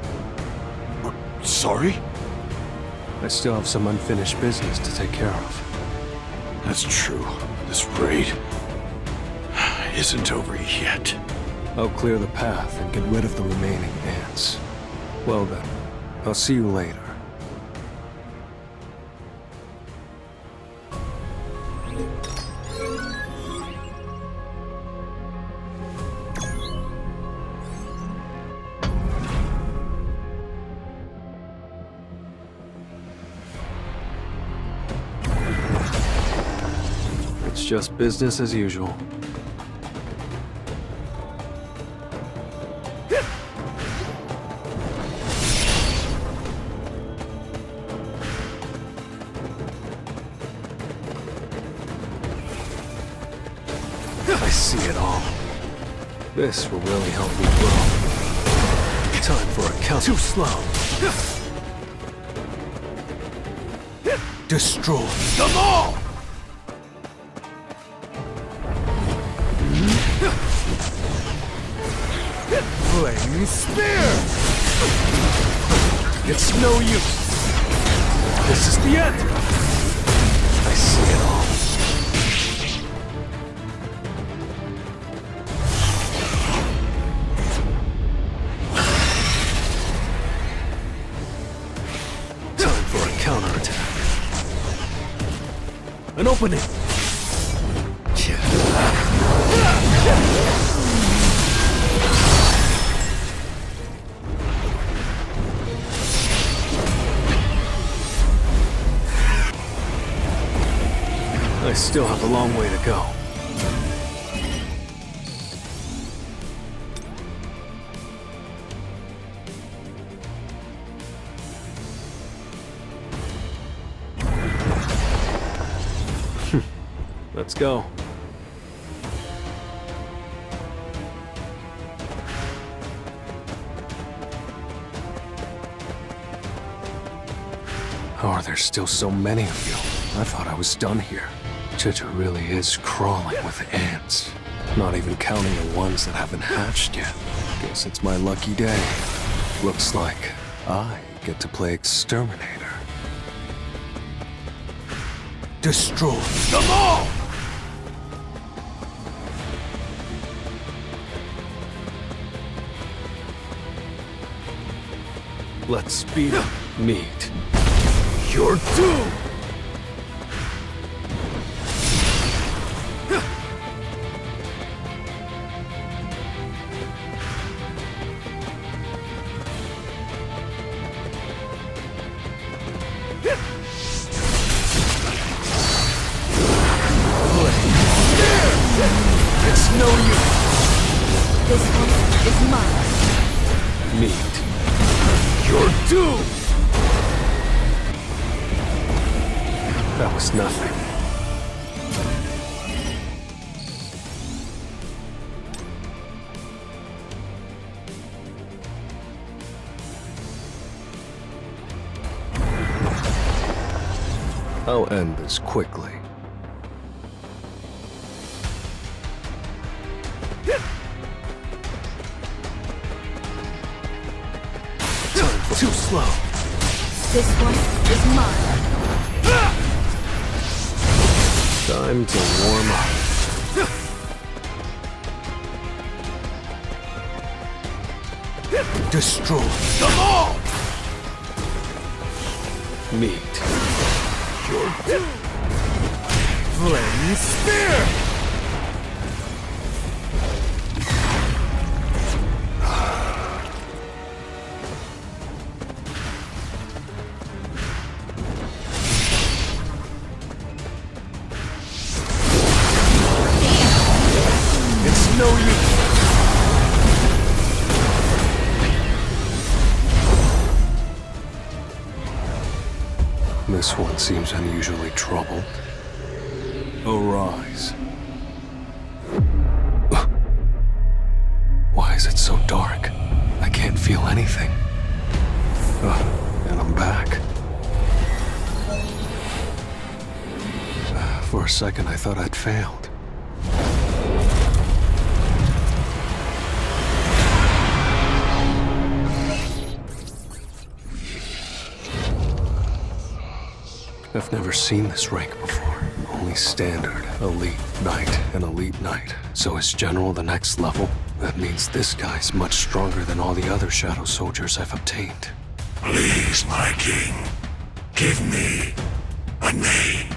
Sorry? I still have some unfinished business to take care of. That's true. This raid isn't over yet. I'll clear the path and get rid of the remaining ants. Well then, I'll see you later. It's just business as usual. I see it all. This will really help me grow. Time for a count. Too slow. Destroy them all! Flame spear! It's no use. This is the end. I see it all. Time for a counterattack. An opening. I still have a long way to go. Let's go. How are there still so many of you? I thought I was done here. JEJU really is crawling with ants. Not even counting the ones that haven't hatched yet. Guess it's my lucky day. Looks like I get to play exterminator. Destroy them all! Let's speed up. Meet. You're doomed! It's no use. This one is mine. Meet. You're doomed! That was nothing. I'll end this quickly. Too slow. This one is mine. Time to warm up. Destroy them all! Meet. Your Flame Spear! No use. This one seems unusually troubled. Arise. Why is it so dark? I can't feel anything. And I'm back. For a second, I thought I'd failed. I've never seen this rank before. Only standard, elite knight, and elite knight. So is general the next level? That means this guy's much stronger than all the other shadow soldiers I've obtained. Please, my king, give me a name.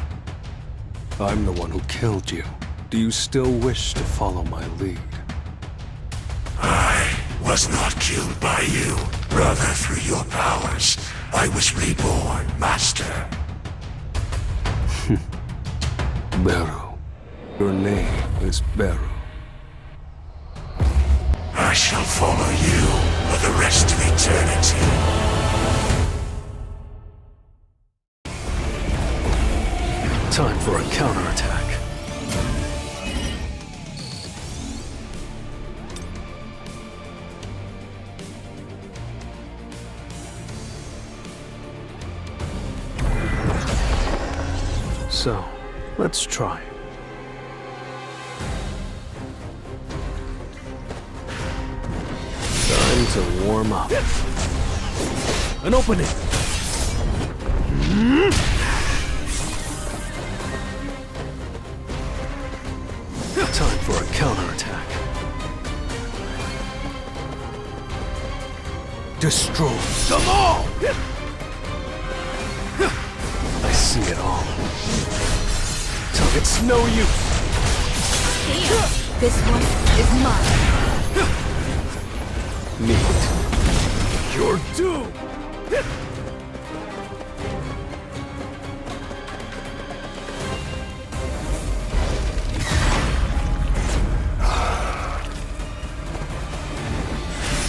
I'm the one who killed you. Do you still wish to follow my lead? I was not killed by you. Rather, through your powers, I was reborn, master. BERU. Your name is BERU. I shall follow you for the rest of eternity. Time for a counterattack. So, let's try. Time to warm up. An opening! Time for a counterattack. Destroy them all! I see it all. It's no use. Damn. This one is mine. Meet. You're doomed.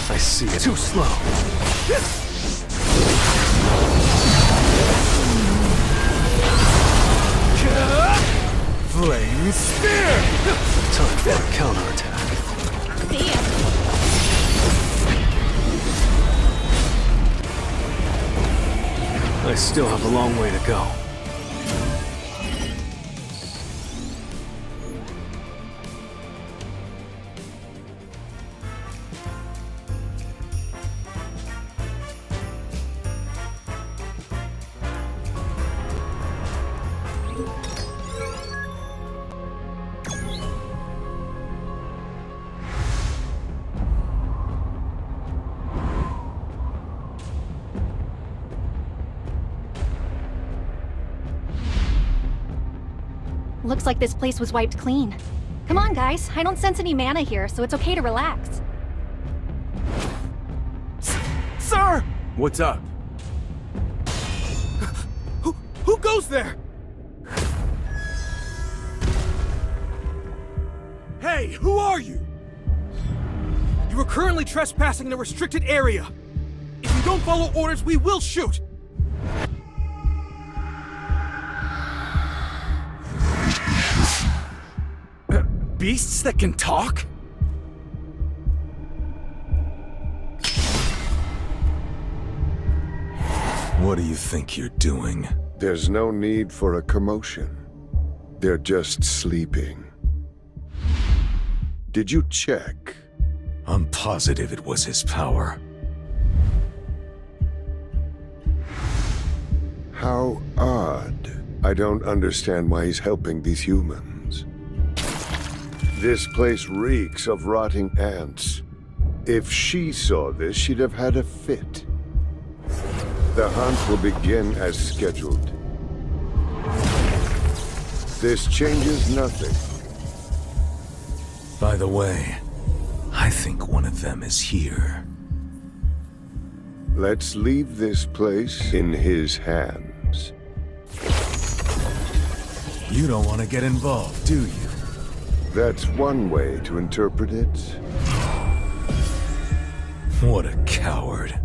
I see it. Too slow. Flame Spear! Time for a counterattack. Damn. I still have a long way to go. Looks like this place was wiped clean. Come on, guys. I don't sense any mana here, so it's okay to relax. Sir! What's up? Who goes there? Hey, who are you? You are currently trespassing in a restricted area. If you don't follow orders, we will shoot! Beasts that can talk? What do you think you're doing? There's no need for a commotion. They're just sleeping. Did you check? I'm positive it was his power. How odd. I don't understand why he's helping these humans. This place reeks of rotting ants. If she saw this, she'd have had a fit. The hunt will begin as scheduled. This changes nothing. By the way, I think one of them is here. Let's leave this place in his hands. You don't want to get involved, do you? That's one way to interpret it. What a coward.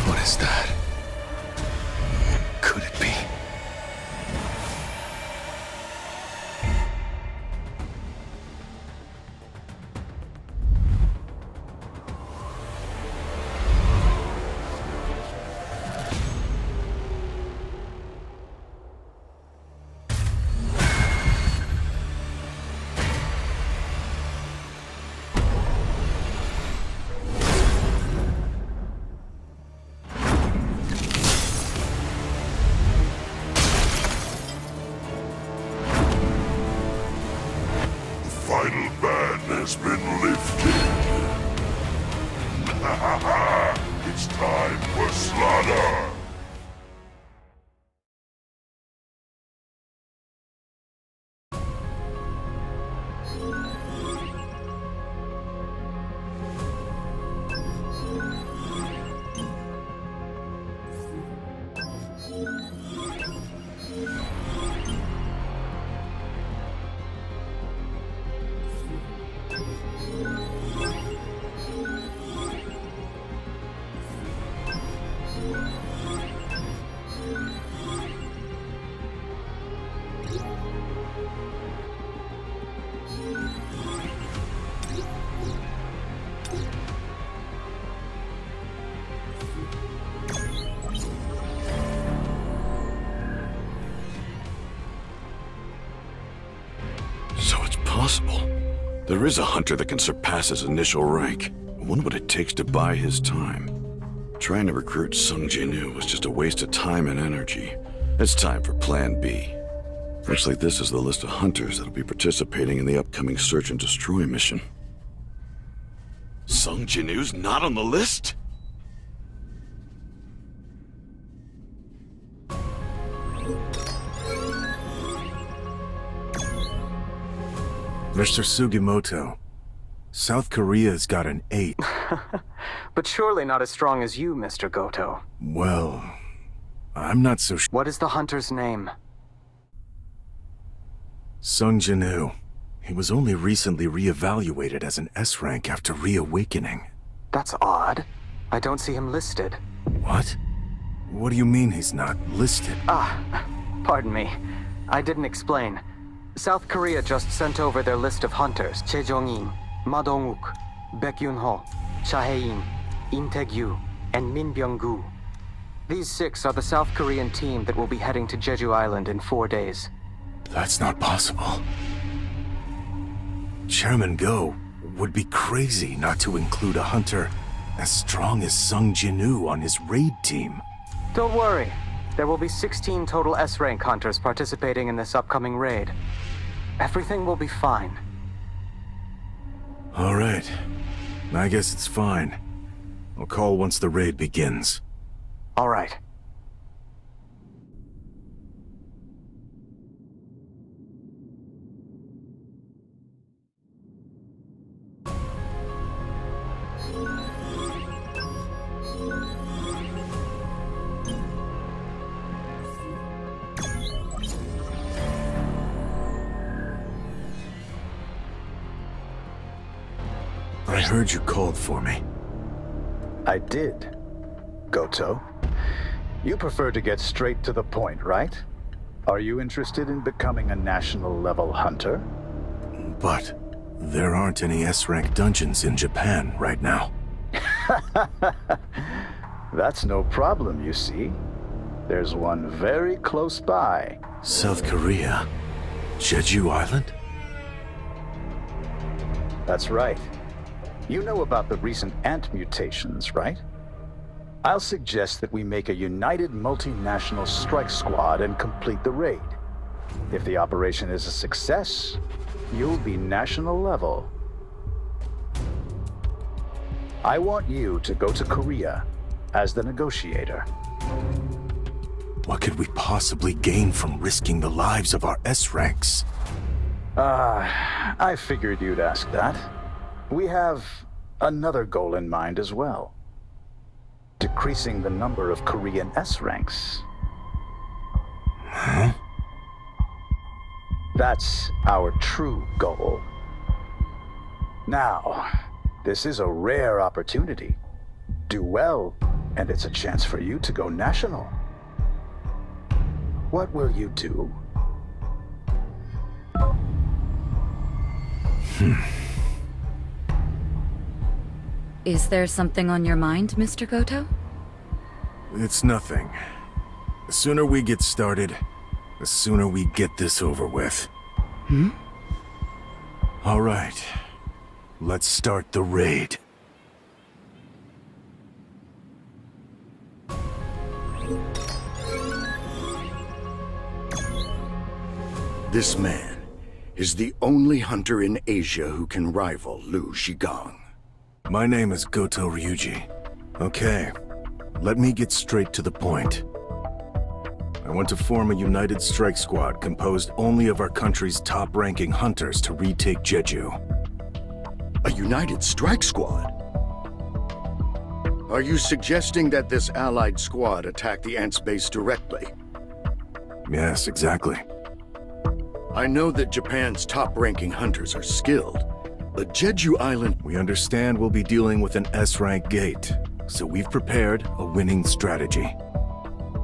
What is that? Could it be? Final ban has been lifted. It's time for slaughter. So it's possible. There is a hunter that can surpass his initial rank. I wonder what it takes to buy his time. Trying to recruit Sung Jin-woo was just a waste of time and energy. It's time for Plan B. Looks like this is the list of hunters that'll be participating in the upcoming Search and Destroy mission. Sung Jin-woo's not on the list? Mr. Sugimoto, South Korea's got an 8. But surely not as strong as you, Mr. Goto. Well, I'm not so sure. What is the hunter's name? Sung Jin-woo. He was only recently re-evaluated as an S rank after reawakening. That's odd. I don't see him listed. What? What do you mean he's not listed? Pardon me. I didn't explain. South Korea just sent over their list of hunters. Chejong-in, Ma Dong-wook, Baekhyun-ho, Chae-in, Im Taek-yu, and Min Byung-gu. These 6 are the South Korean team that will be heading to Jeju Island in 4 days. That's not possible. Chairman Go would be crazy not to include a hunter as strong as Sung Jin-woo on his raid team. Don't worry. There will be 16 total S-rank hunters participating in this upcoming raid. Everything will be fine. All right. I guess it's fine. I'll call once the raid begins. All right. I heard you called for me. I did. Goto. You prefer to get straight to the point, right? Are you interested in becoming a national-level hunter? But there aren't any S-rank dungeons in Japan right now. That's no problem, you see. There's one very close by. South Korea? Jeju Island? That's right. You know about the recent ant mutations, right? I'll suggest that we make a united multinational strike squad and complete the raid. If the operation is a success, you'll be national level. I want you to go to Korea as the negotiator. What could we possibly gain from risking the lives of our S-ranks? I figured you'd ask that. We have another goal in mind as well. Decreasing the number of Korean S-ranks. Huh? That's our true goal. Now, this is a rare opportunity. Do well, and it's a chance for you to go national. What will you do? Is there something on your mind, Mr. Goto? It's nothing. The sooner we get started, the sooner we get this over with. All right. Let's start the raid. This man is the only hunter in Asia who can rival Liu Shigang. My name is Goto Ryuji. Okay, let me get straight to the point. I want to form a united strike squad composed only of our country's top-ranking hunters to retake Jeju. A united strike squad? Are you suggesting that this allied squad attack the Ants base directly? Yes, exactly. I know that Japan's top-ranking hunters are skilled, but Jeju Island... We understand we'll be dealing with an S-rank gate, so we've prepared a winning strategy.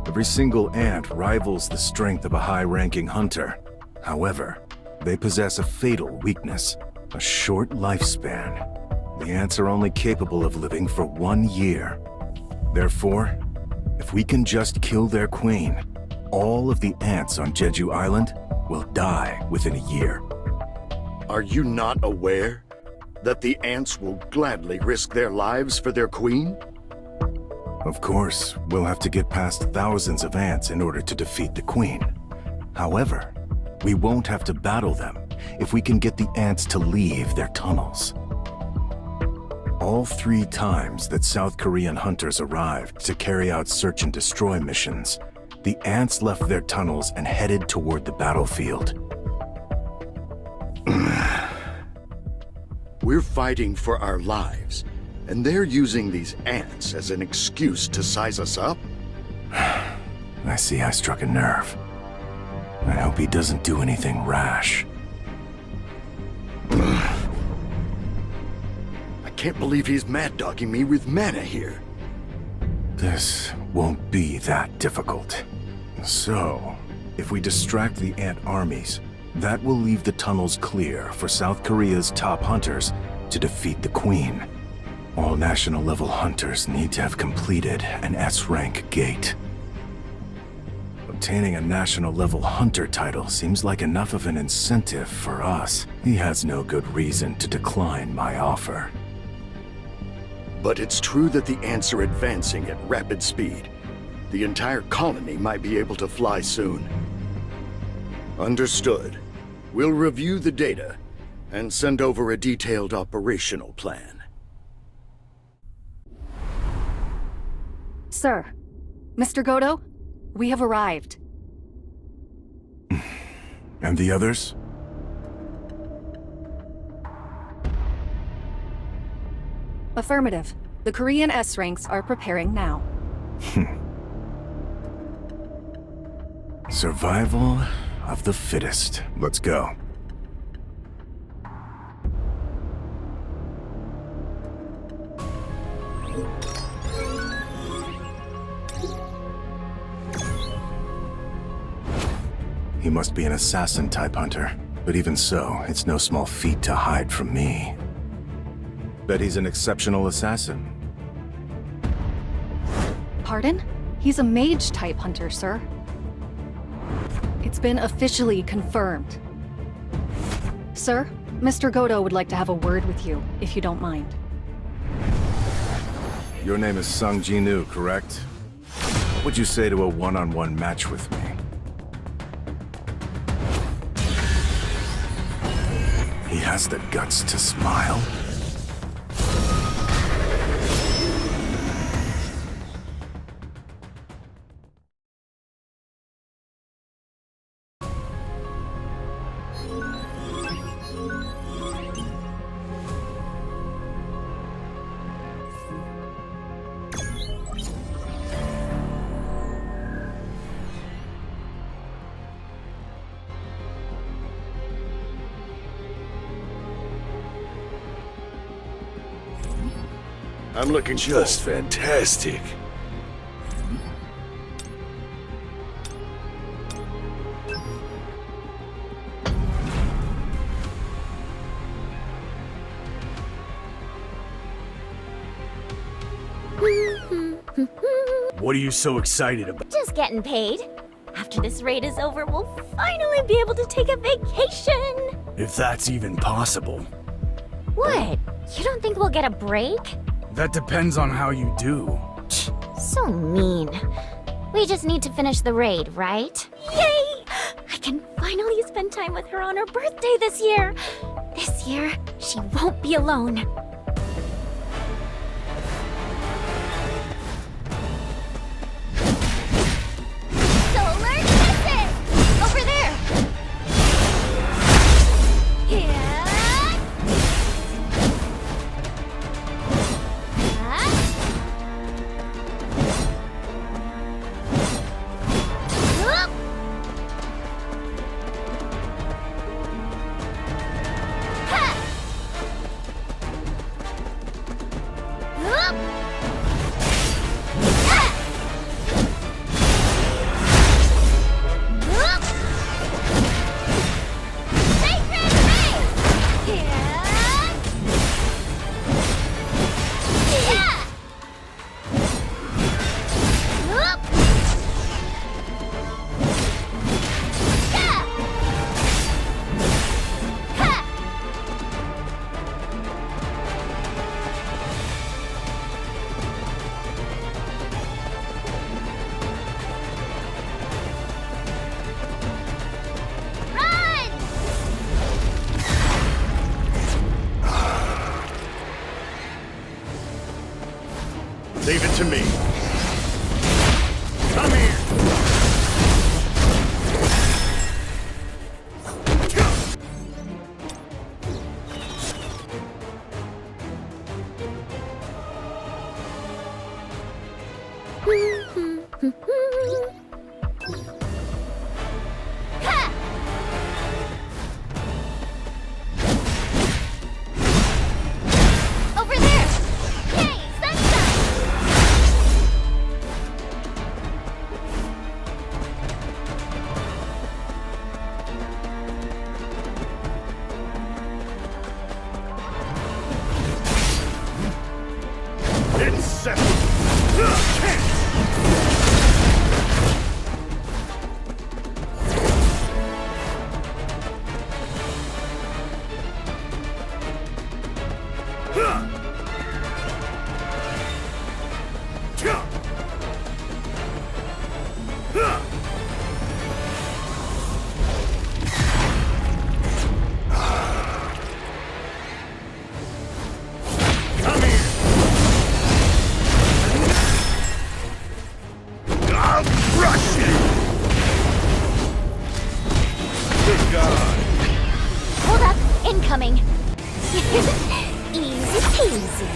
Every single ant rivals the strength of a high-ranking hunter. However, they possess a fatal weakness, a short lifespan. The ants are only capable of living for 1 year. Therefore, if we can just kill their queen, all of the ants on Jeju Island will die within a year. Are you not aware that the ants will gladly risk their lives for their queen? Of course, we'll have to get past thousands of ants in order to defeat the queen. However, we won't have to battle them if we can get the ants to leave their tunnels. All 3 times that South Korean hunters arrived to carry out search and destroy missions, the ants left their tunnels and headed toward the battlefield. We're fighting for our lives, and they're using these ants as an excuse to size us up? I see I struck a nerve. I hope he doesn't do anything rash. I can't believe he's mad-dogging me with mana here. This won't be that difficult. So, if we distract the ant armies, that will leave the tunnels clear for South Korea's top hunters to defeat the Queen. All national-level hunters need to have completed an S-rank gate. Obtaining a national-level hunter title seems like enough of an incentive for us. He has no good reason to decline my offer. But it's true that the ants are advancing at rapid speed. The entire colony might be able to fly soon. Understood. We'll review the data and send over a detailed operational plan. Sir, Mr. Goto, we have arrived. And the others? Affirmative. The Korean S-ranks are preparing now. Survival of the fittest. Let's go. He must be an assassin-type hunter, but even so, it's no small feat to hide from me. Bet he's an exceptional assassin. Pardon? He's a mage-type hunter, sir. It's been officially confirmed. Sir, Mr. Goto would like to have a word with you, if you don't mind. Your name is Sung Ji-nu, correct? What would you say to a one-on-one match with me? He has the guts to smile. I'm looking just fantastic. What are you so excited about? Just getting paid. After this raid is over, we'll finally be able to take a vacation. If that's even possible. What? You don't think we'll get a break? That depends on how you do. So mean. We just need to finish the raid, right? Yay! I can finally spend time with her on her birthday this year. This year, she won't be alone. Solar Kisses! Over there! Yeah! Leave it to me. Come here! Over there! Yay! Sunshine! Hold up, incoming. Easy peasy.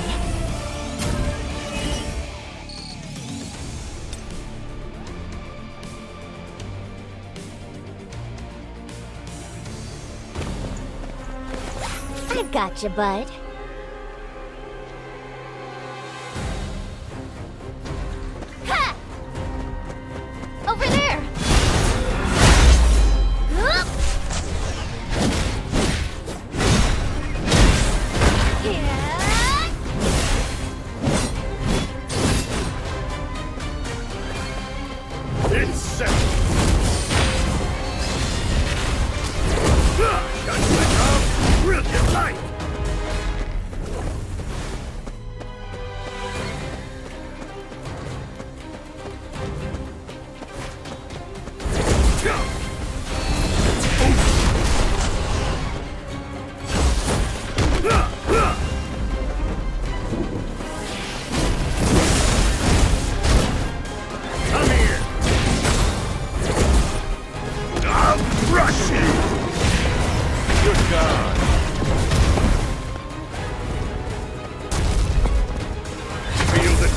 I gotcha, bud. Ha! Over there! Hup! It's set! Got switch off! Brilliant light!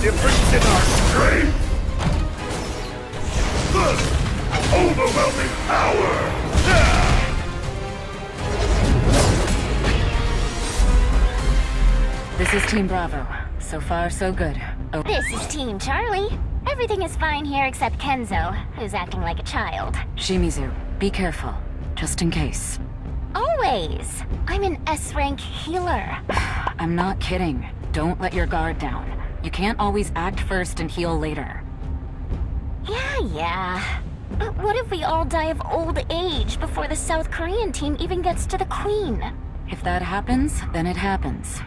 Difference in our strength! Overwhelming power! This is Team Bravo. So far, so good. Oh. This is Team Charlie. Everything is fine here except Kenzo, who's acting like a child. Shimizu, be careful. Just in case. Always. I'm an S-rank healer. I'm not kidding. Don't let your guard down. You can't always act first and heal later. Yeah. But what if we all die of old age before the South Korean team even gets to the Queen? If that happens, then it happens.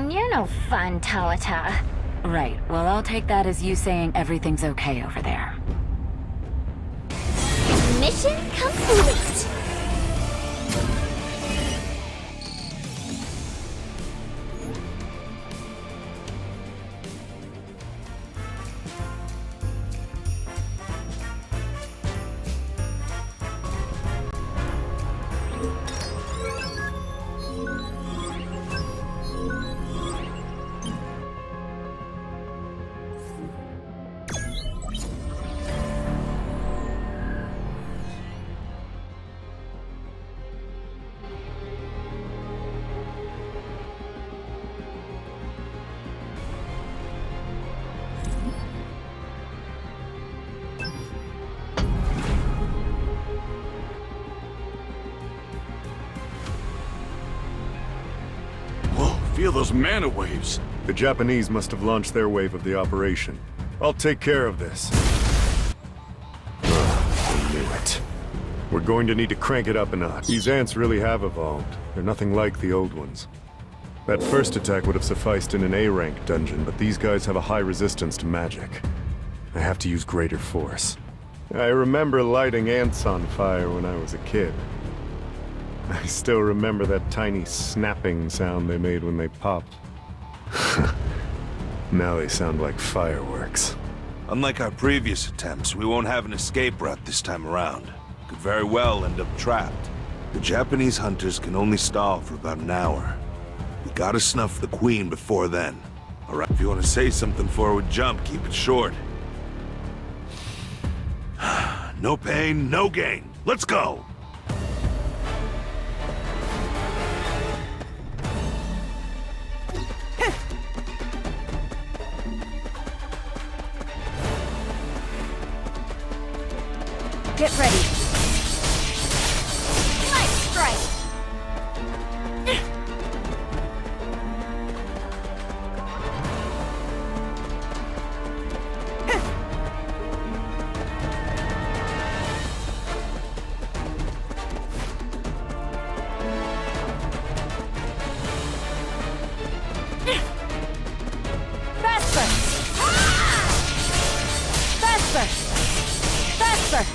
You're no fun, Tawata. Right. Well, I'll take that as you saying everything's okay over there. Mission complete. Feel those mana waves. The Japanese must have launched their wave of the operation. I'll take care of this. I knew it. We're going to need to crank it up a notch. These ants really have evolved. They're nothing like the old ones. That first attack would have sufficed in an A-rank dungeon, but these guys have a high resistance to magic. I have to use greater force. I remember lighting ants on fire when I was a kid. I still remember that tiny snapping sound they made when they popped. Now they sound like fireworks. Unlike our previous attempts, we won't have an escape route this time around. Could very well end up trapped. The Japanese hunters can only stall for about an hour. We gotta snuff the Queen before then. Alright, if you want to say something before we jump, keep it short. No pain, no gain. Let's go! Get ready. Light strike. Faster! Faster!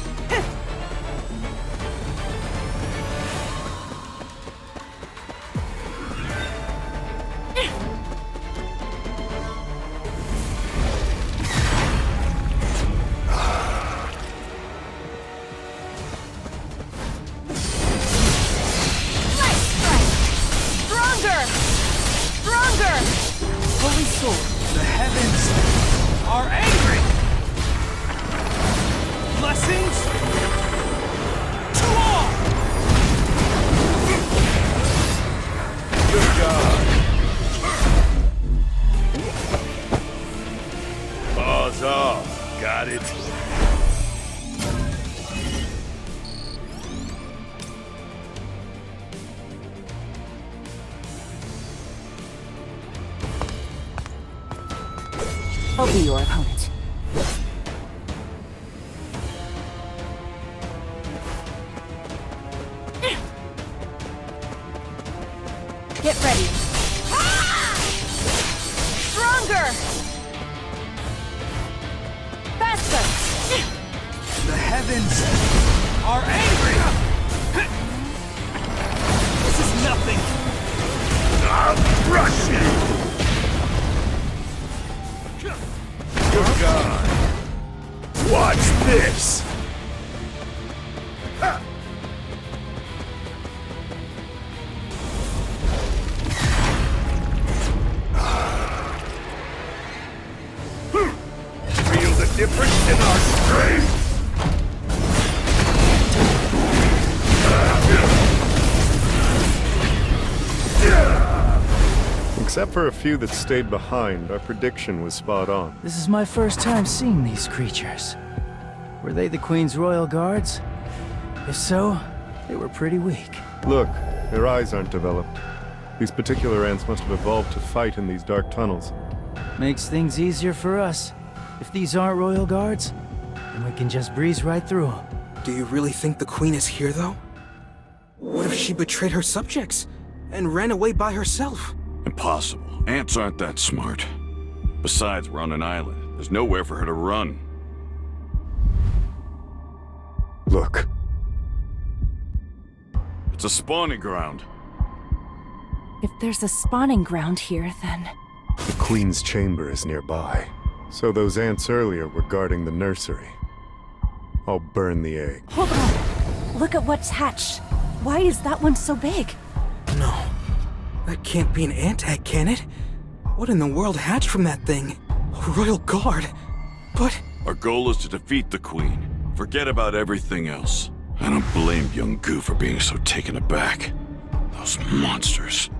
Holy sword, the heavens are angry! Blessings to all! Good God! Paws off. Got it? I'll be your opponent. Get ready. Stronger! Faster! The heavens are angry! This is nothing! I'll crush you! Good God! Watch this! Feel the difference in our strength? Except for a few that stayed behind, our prediction was spot on. This is my first time seeing these creatures. Were they the Queen's royal guards? If so, they were pretty weak. Look, their eyes aren't developed. These particular ants must have evolved to fight in these dark tunnels. Makes things easier for us. If these aren't royal guards, then we can just breeze right through them. Do you really think the Queen is here, though? What if she betrayed her subjects and ran away by herself? Impossible. Ants aren't that smart. Besides, we're on an island. There's nowhere for her to run. Look. It's a spawning ground. If there's a spawning ground here, then... The Queen's chamber is nearby. So those ants earlier were guarding the nursery. I'll burn the egg. Hold on! Look at what's hatched. Why is that one so big? No. That can't be an ant egg, can it? What in the world hatched from that thing? A royal guard? But... Our goal is to defeat the Queen. Forget about everything else. I don't blame young Gu for being so taken aback. Those monsters.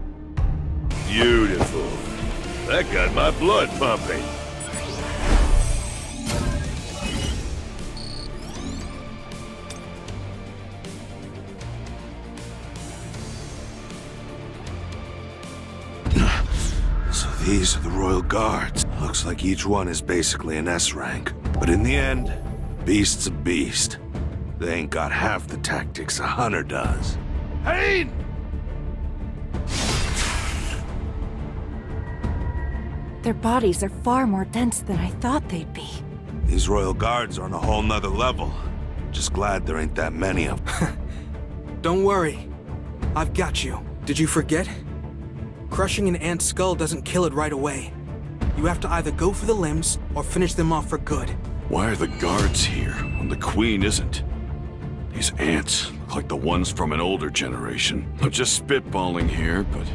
Beautiful. That got my blood pumping. So these are the royal guards. Looks like each one is basically an S rank. But in the end, beast's a beast. They ain't got half the tactics a hunter does. Hey! Their bodies are far more dense than I thought they'd be. These royal guards are on a whole nother level. Just glad there ain't that many of them. Don't worry. I've got you. Did you forget? Crushing an ant's skull doesn't kill it right away. You have to either go for the limbs or finish them off for good. Why are the guards here when the Queen isn't? These ants look like the ones from an older generation. I'm just spitballing here, but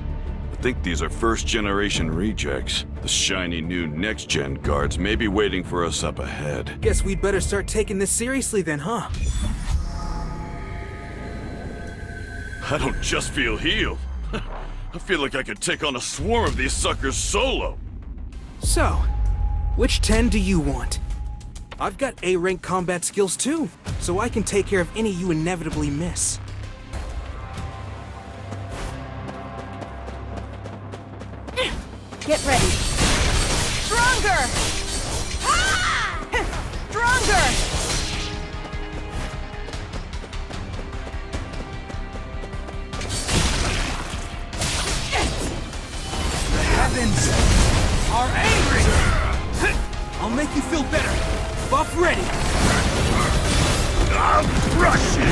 I think these are first-generation rejects. The shiny new next-gen guards may be waiting for us up ahead. Guess we'd better start taking this seriously then, huh? I don't just feel healed. I feel like I could take on a swarm of these suckers solo. So, which 10 do you want? I've got A-rank combat skills too, so I can take care of any you inevitably miss. Get ready. Stronger! Stronger! The heavens are angry! I'll make you feel better. Buff ready! I'm rushing!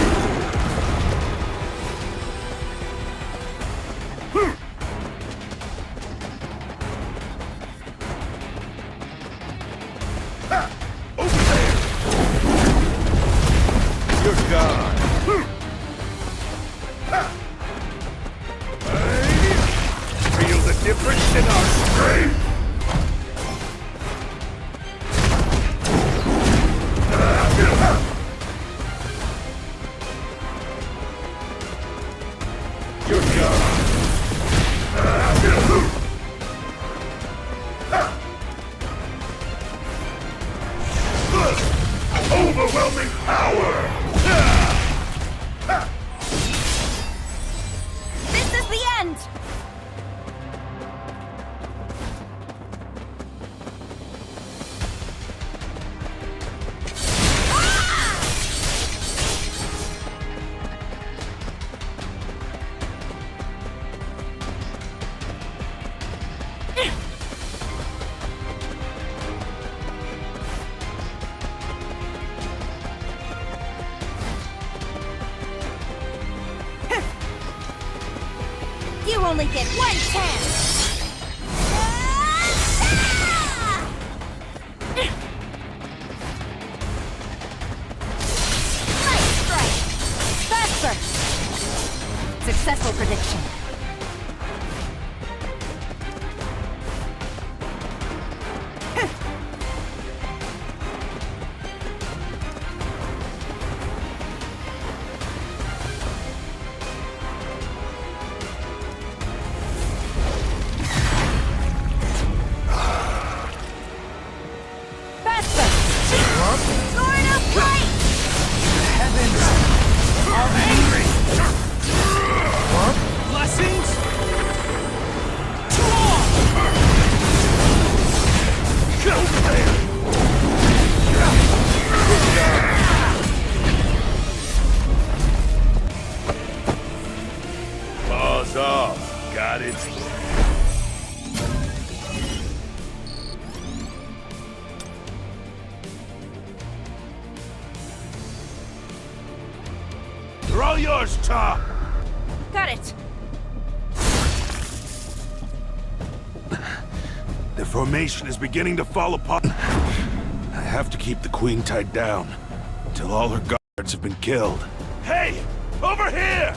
Over there! You're gone! Feel the difference in our strength! You're gone! Overwhelming power! This is the end! You only get one chance! Nice strike! Fast burst! Successful prediction. Paws off. Got it. They're all yours, Cha! Got it! The formation is beginning to fall apart. I have to keep the Queen tied down until all her guards have been killed. Hey! Over here!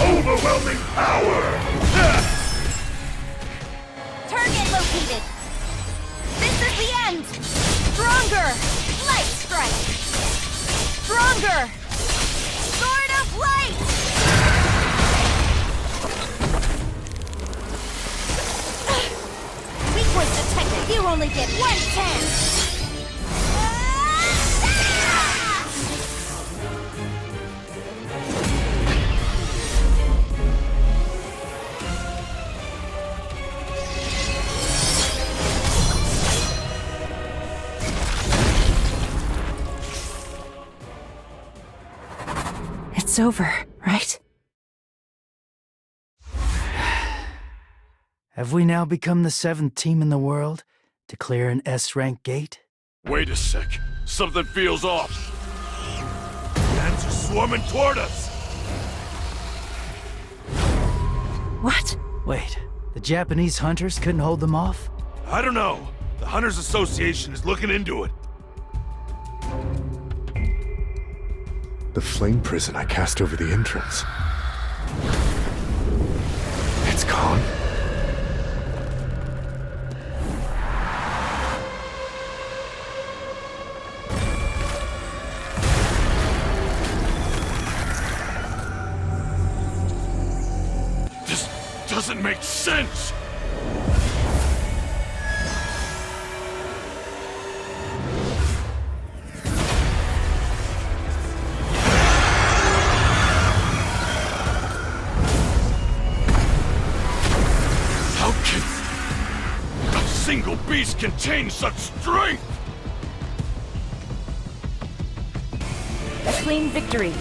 Overwhelming power! Target located! This is the end! Stronger! Light strike! Stronger! Sword of light! Weak point detected! You only get one chance! It's over, right? Have we now become the 7th team in the world to clear an S-rank gate? Wait a sec. Something feels off. The ants are swarming toward us. What? Wait, the Japanese hunters couldn't hold them off? I don't know. The Hunters Association is looking into it. The flame prison I cast over the entrance. It's gone. sense! How can a single beast contain such strength? Clean victory.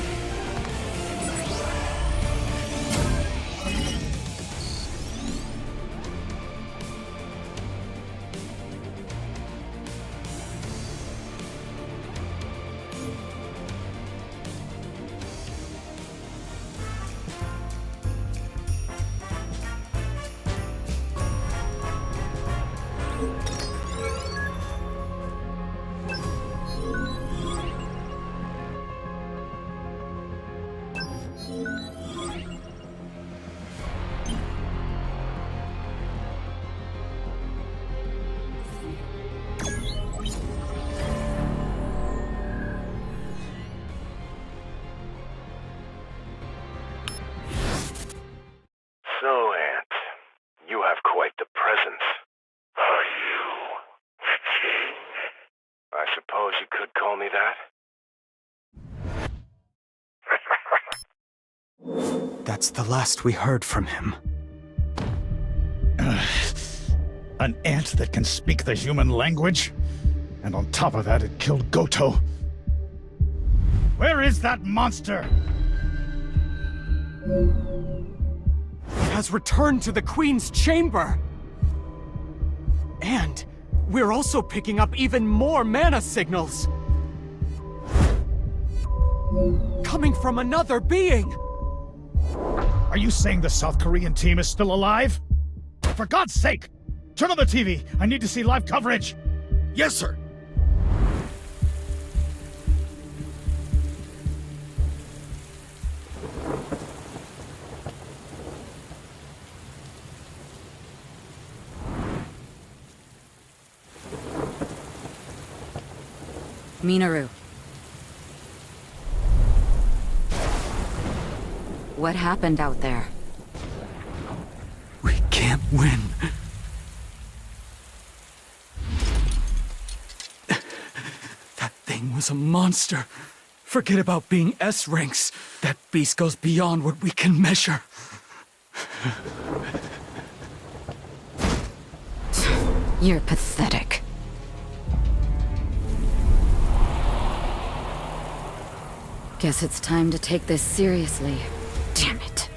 So, Aunt, you have quite the presence. Are you the king? I suppose you could call me that. That's the last we heard from him. An ant that can speak the human language? And on top of that, it killed Goto. Where is that monster? Has returned to the Queen's chamber. And we're also picking up even more mana signals. Coming from another being. Are you saying the South Korean team is still alive? For God's sake! Turn on the TV! I need to see live coverage! Yes, sir. Minoru. What happened out there? We can't win. That thing was a monster. Forget about being S ranks. That beast goes beyond what we can measure. You're pathetic. Guess it's time to take this seriously. Damn it.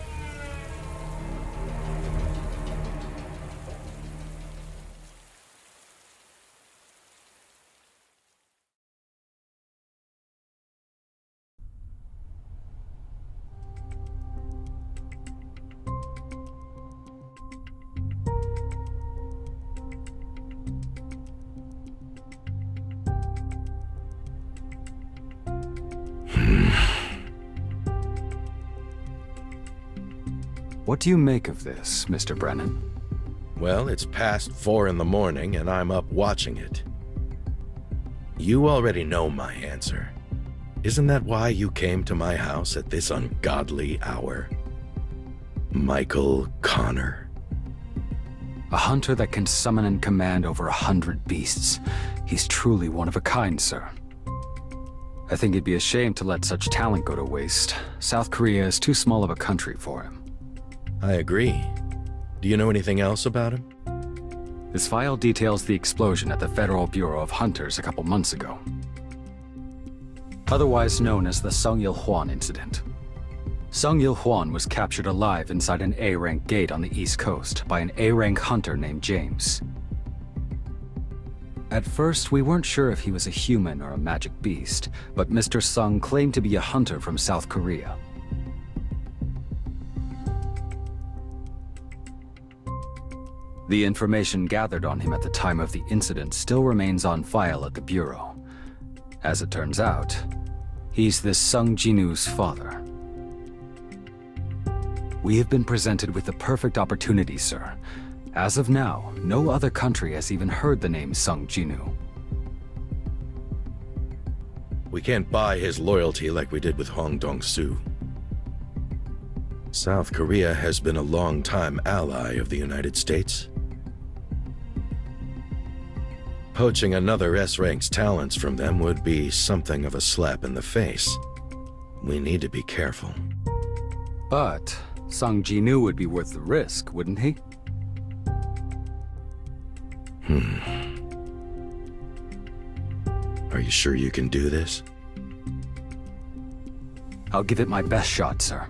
What do you make of this, Mr. Brennan? Well, it's past 4 in the morning and I'm up watching it. You already know my answer. Isn't that why you came to my house at this ungodly hour? Michael Connor. A hunter that can summon and command over 100 beasts. He's truly one of a kind, sir. I think it'd be a shame to let such talent go to waste. South Korea is too small of a country for him. I agree. Do you know anything else about him? This file details the explosion at the Federal Bureau of Hunters a couple months ago. Otherwise known as the Sung Il-hwan incident. Sung Il-hwan was captured alive inside an A-rank gate on the East Coast by an A-rank hunter named James. At first, we weren't sure if he was a human or a magic beast, but Mr. Sung claimed to be a hunter from South Korea. The information gathered on him at the time of the incident still remains on file at the Bureau. As it turns out, he's this Sung Jinu's father. We have been presented with the perfect opportunity, sir. As of now, no other country has even heard the name Sung Jinu. We can't buy his loyalty like we did with Hong Dong-su. South Korea has been a long-time ally of the United States. Poaching another S-Rank's talents from them would be something of a slap in the face. We need to be careful. But Sung Ji-nu would be worth the risk, wouldn't he? Are you sure you can do this? I'll give it my best shot, sir.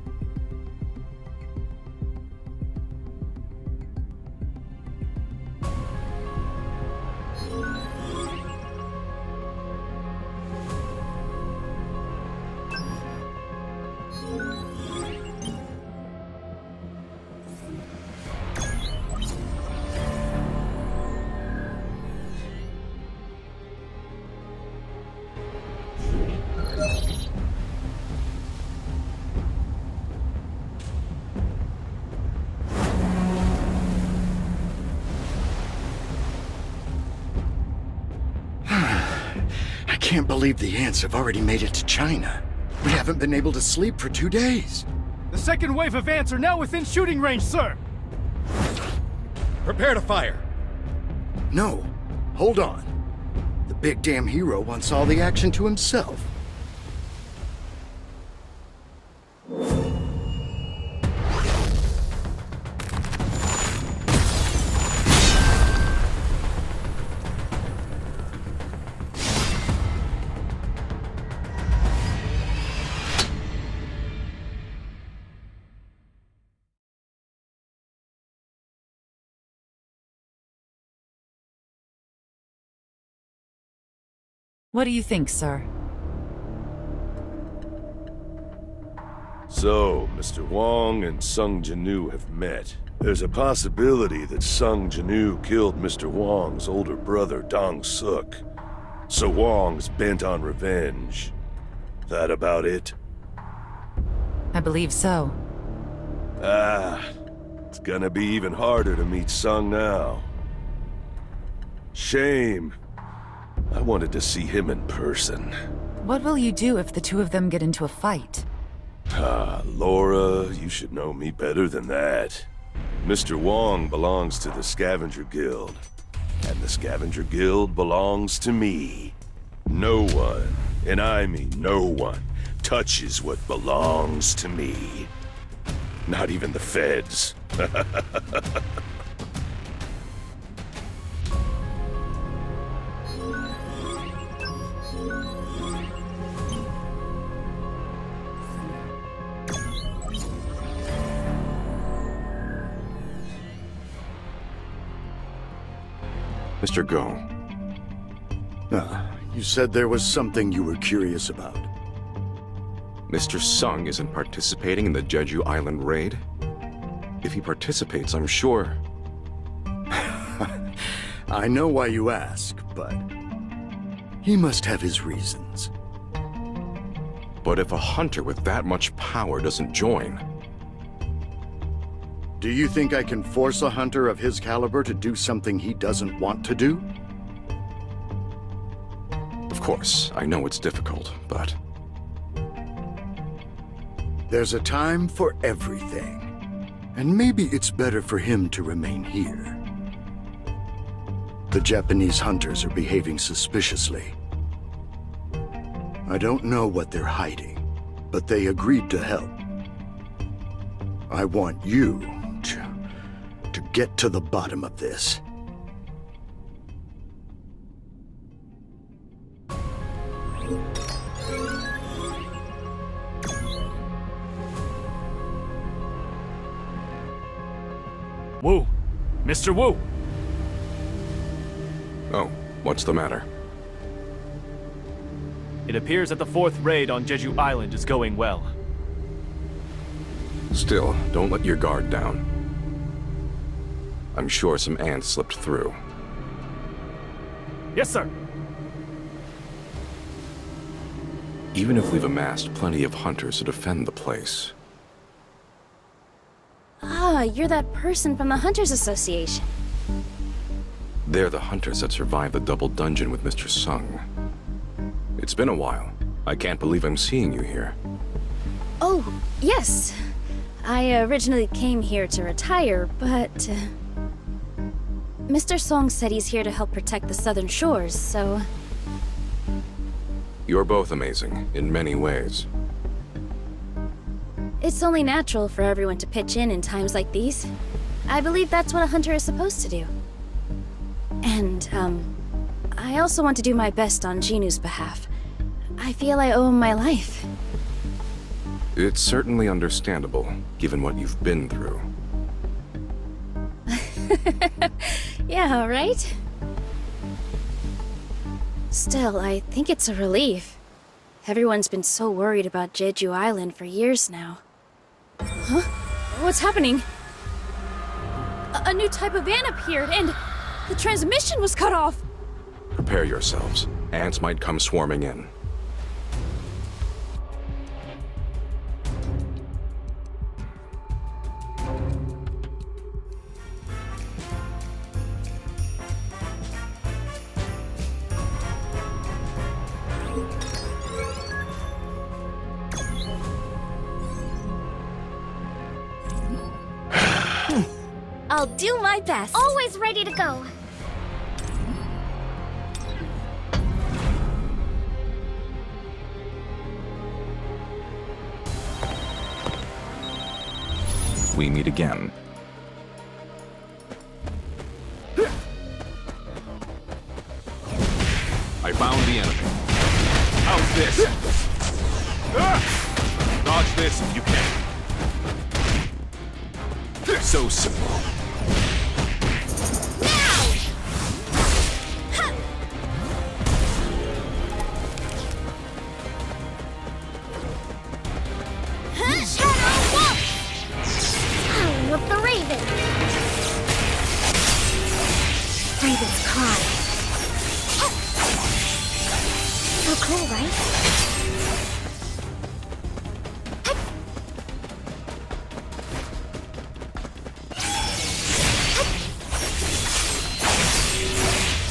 I can't believe the ants have already made it to China. We haven't been able to sleep for 2 days. The second wave of ants are now within shooting range, sir! Prepare to fire! No, hold on. The big damn hero wants all the action to himself. What do you think, sir? So, Mr. Wong and Sung Ji-nu have met. There's a possibility that Sung Ji-nu killed Mr. Wong's older brother, Dong-suk. So Wong's bent on revenge. That about it? I believe so. It's gonna be even harder to meet Sung now. Shame. I wanted to see him in person. What will you do if the two of them get into a fight? Laura, you should know me better than that. Mr. Wong belongs to the Scavenger Guild, and the Scavenger Guild belongs to me. No one, and I mean no one, touches what belongs to me. Not even the feds. Mr. Go. You said there was something you were curious about. Mr. Sung isn't participating in the Jeju Island raid? If he participates, I'm sure... I know why you ask, but... he must have his reasons. But if a hunter with that much power doesn't join... Do you think I can force a hunter of his caliber to do something he doesn't want to do? Of course, I know it's difficult, but... There's a time for everything. And maybe it's better for him to remain here. The Japanese hunters are behaving suspiciously. I don't know what they're hiding, but they agreed to help. I want you to get to the bottom of this. Wu! Mr. Wu! Oh, what's the matter? It appears that the fourth raid on Jeju Island is going well. Still, don't let your guard down. I'm sure some ants slipped through. Yes, sir! Even if we've amassed plenty of hunters to defend the place... Ah, you're that person from the Hunters Association. They're the hunters that survived the double dungeon with Mr. Sung. It's been a while. I can't believe I'm seeing you here. Oh, yes. I originally came here to retire, but... Mr. Song said he's here to help protect the southern shores, so... You're both amazing, in many ways. It's only natural for everyone to pitch in times like these. I believe that's what a hunter is supposed to do. And, I also want to do my best on Jinu's behalf. I feel I owe him my life. It's certainly understandable, given what you've been through. Yeah, right? Still, I think it's a relief. Everyone's been so worried about Jeju Island for years now. Huh? What's happening? A new type of ant appeared, and the transmission was cut off! Prepare yourselves. Ants might come swarming in. I'll do my best. Always ready to go. We meet again. I found the enemy. How's this? Dodge this if you can. So simple. Of the Raven. Raven's cry. So cool, right?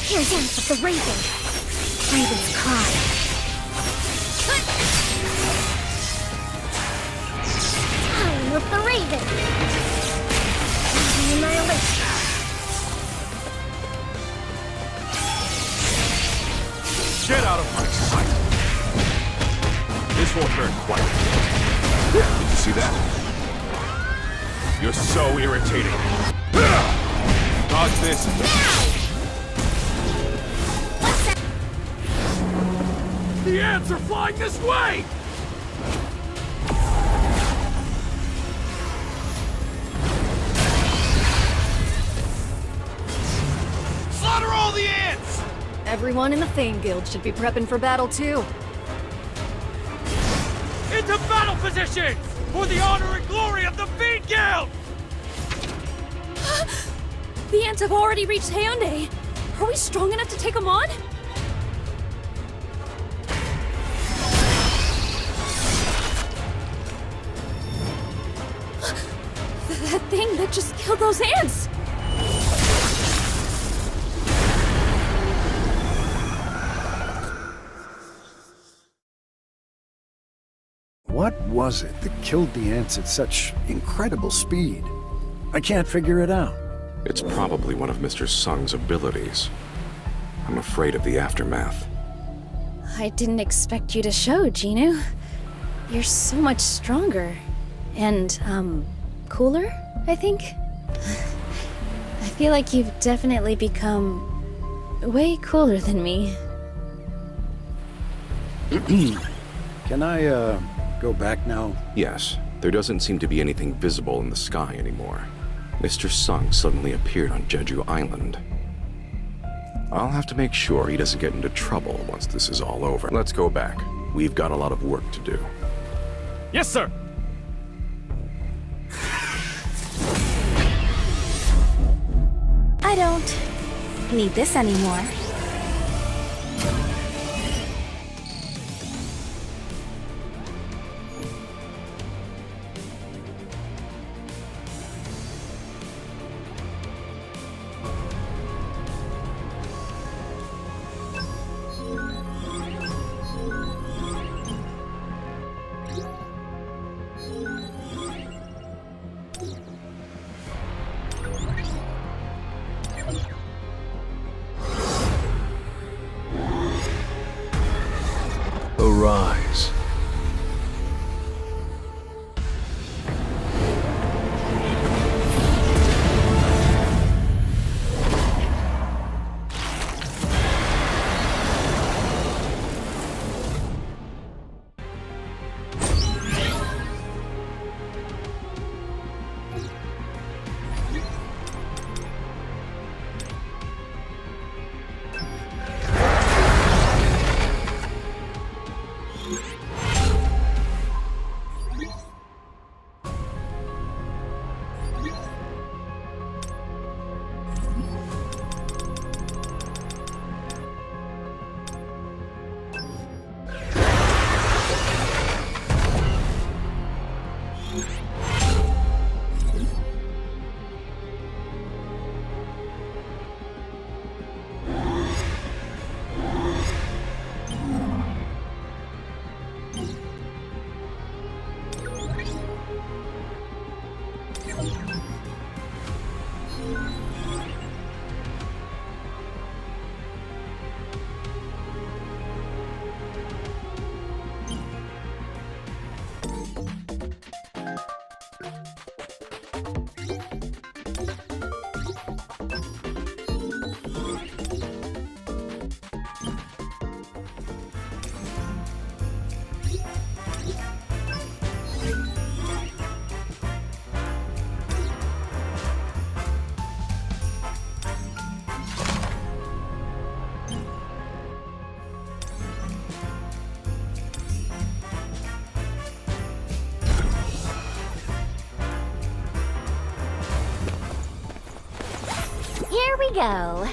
Here's Ant of the Raven. Raven's cry. Time of the Raven. Annihilation. Get out of my sight! This won't hurt quite. Did you see that? You're so irritating. Dodge this. What's that? The ants are flying this way! Slaughter all the ants! Everyone in the Thane Guild should be prepping for battle too. Into battle positions! For the honor and glory of the Fiend Guild! The ants have already reached Hyundai. Are we strong enough to take them on? That thing that just killed those ants! What was it that killed the ants at such incredible speed? I can't figure it out. It's probably one of Mr. Sung's abilities. I'm afraid of the aftermath. I didn't expect you to show, Jinu. You're so much stronger. And, cooler, I think? I feel like you've definitely become way cooler than me. Can I, go back now? Yes, there doesn't seem to be anything visible in the sky anymore. Mr. Sung suddenly appeared on Jeju Island. I'll have to make sure he doesn't get into trouble once this is all over. Let's go back. We've got a lot of work to do. Yes, sir! I don't need this anymore. arise. Here we go.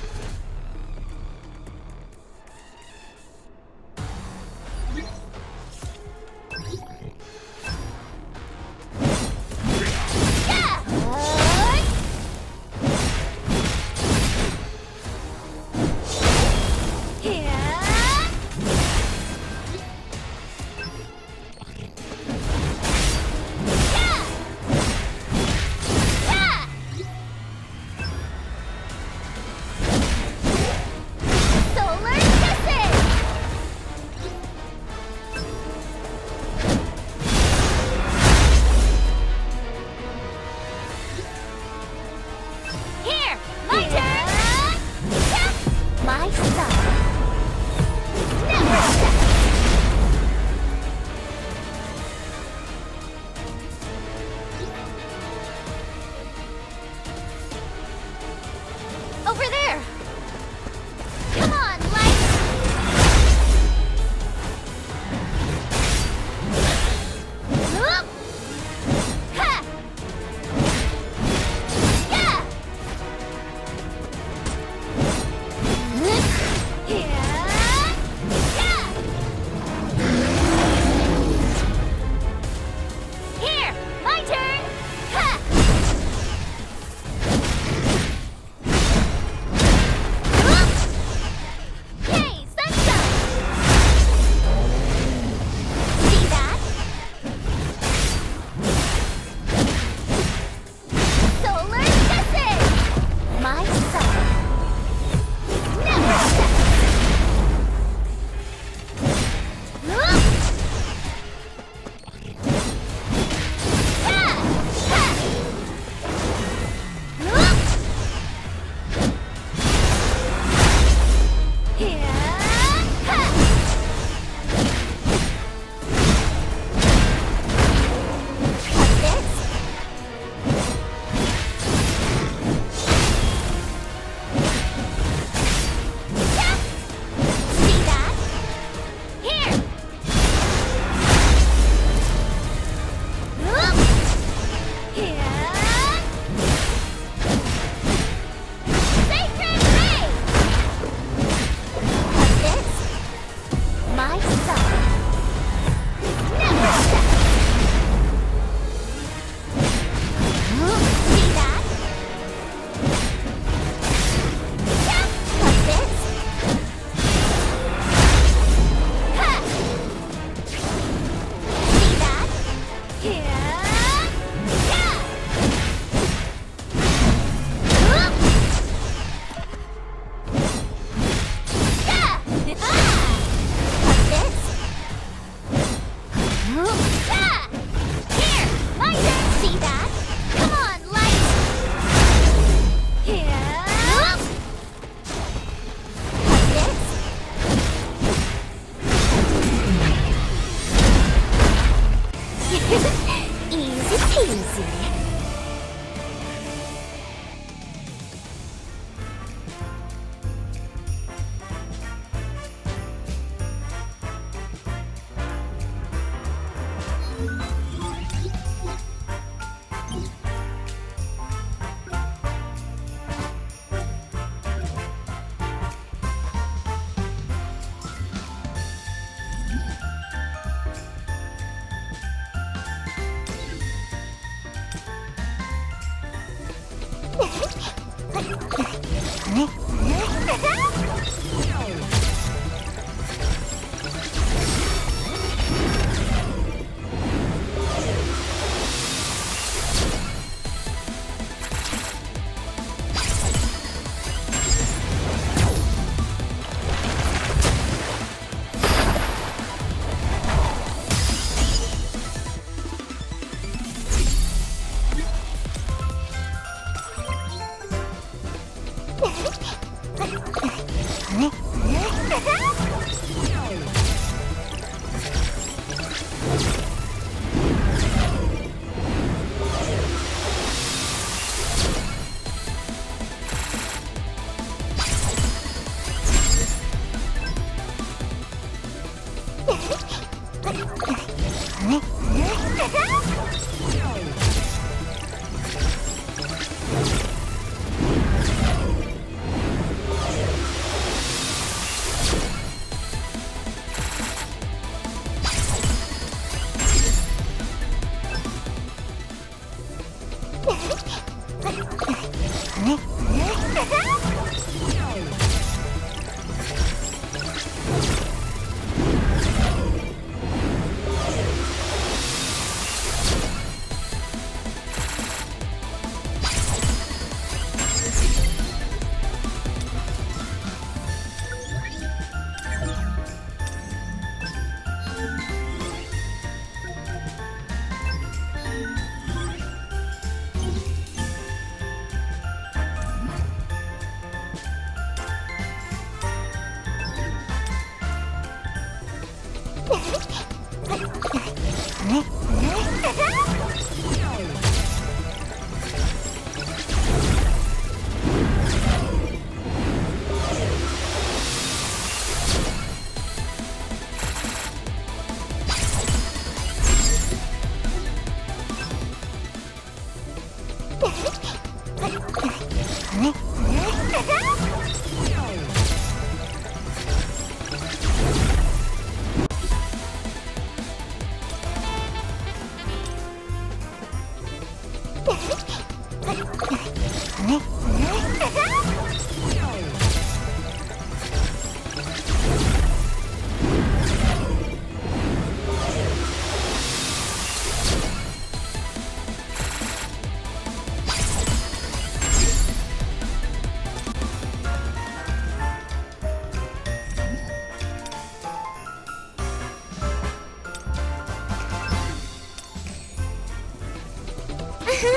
Let's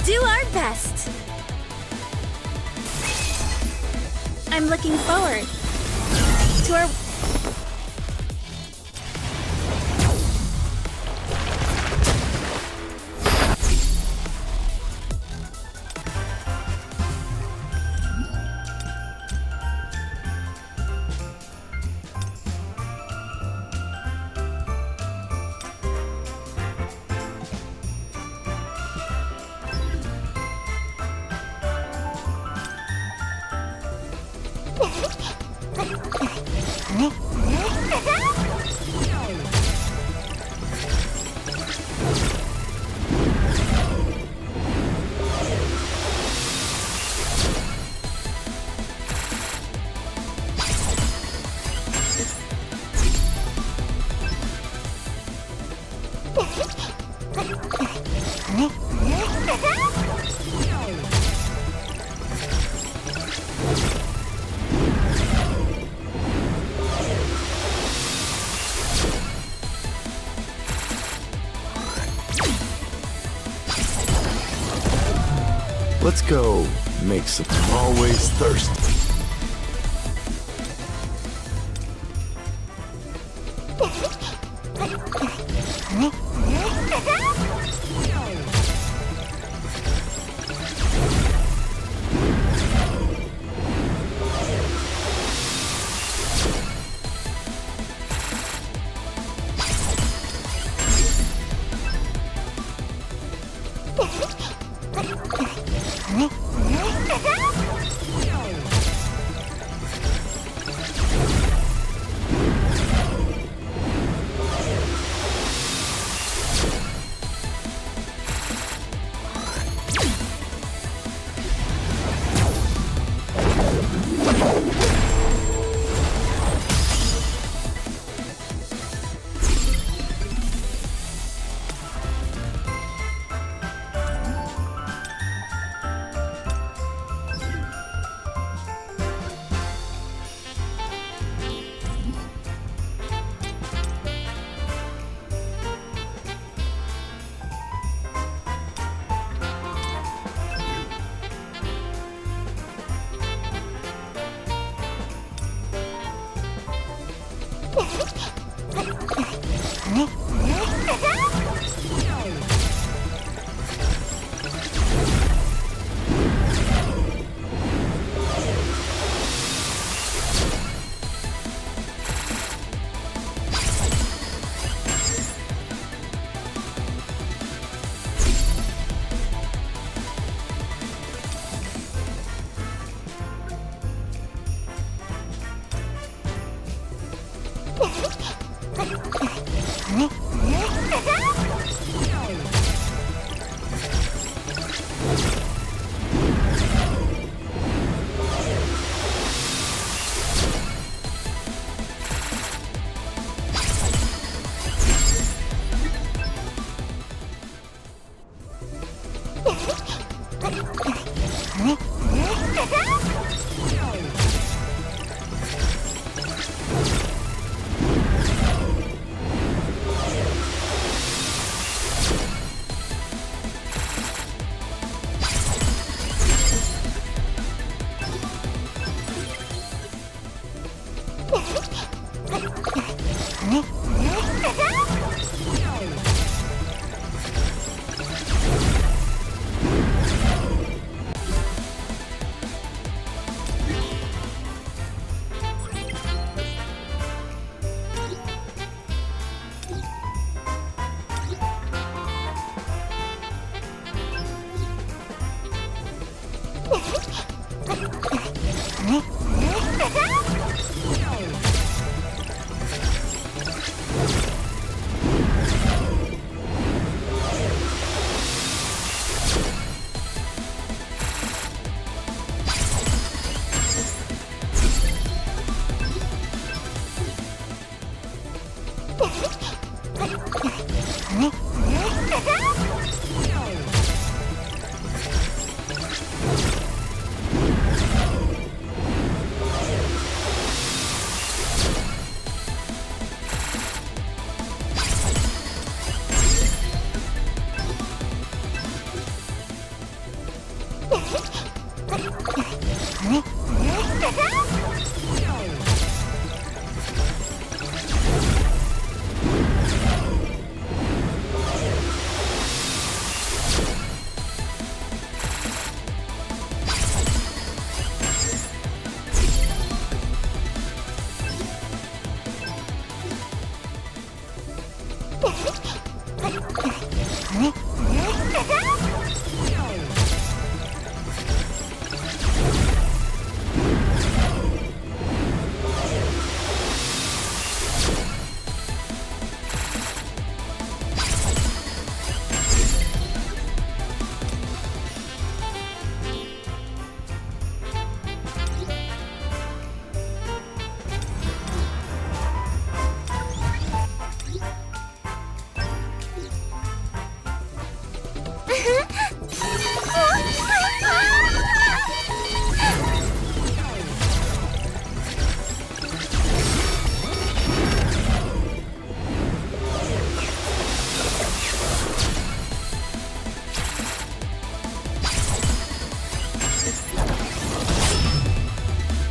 do our best. I'm looking forward to our... Let's go make some always thirsty.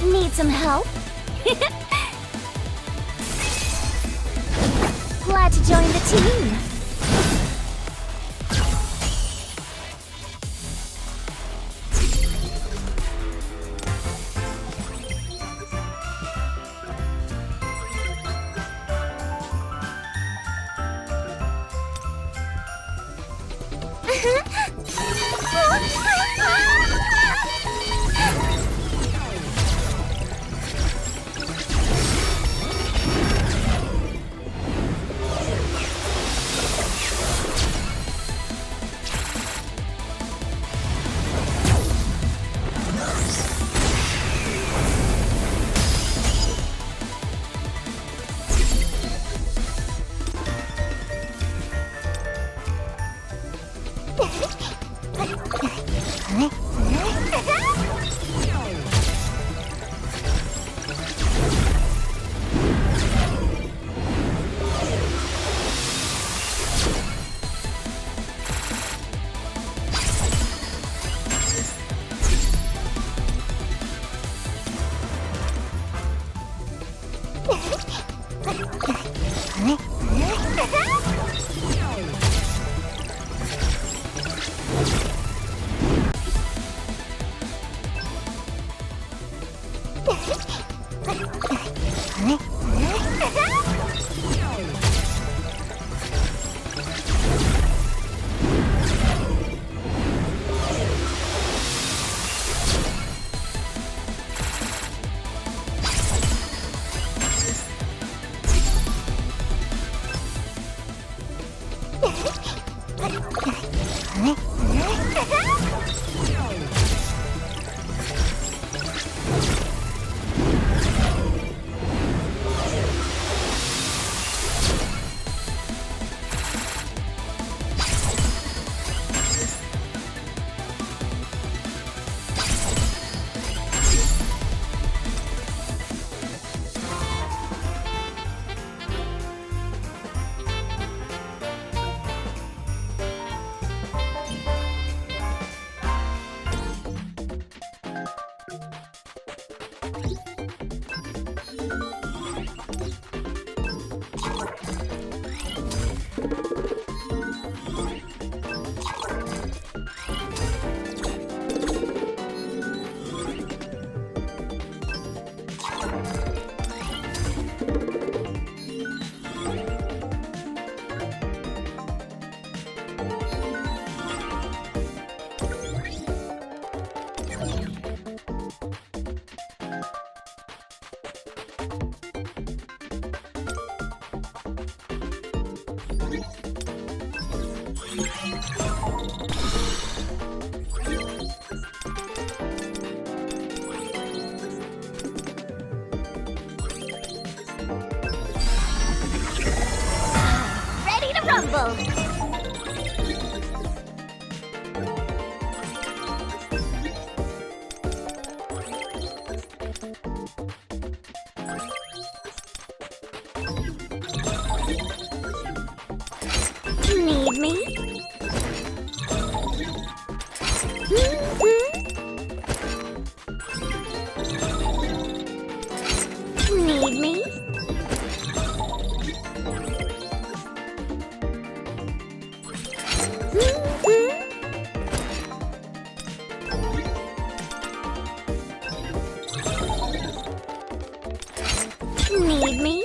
Need some help? Glad to join the team. Need me?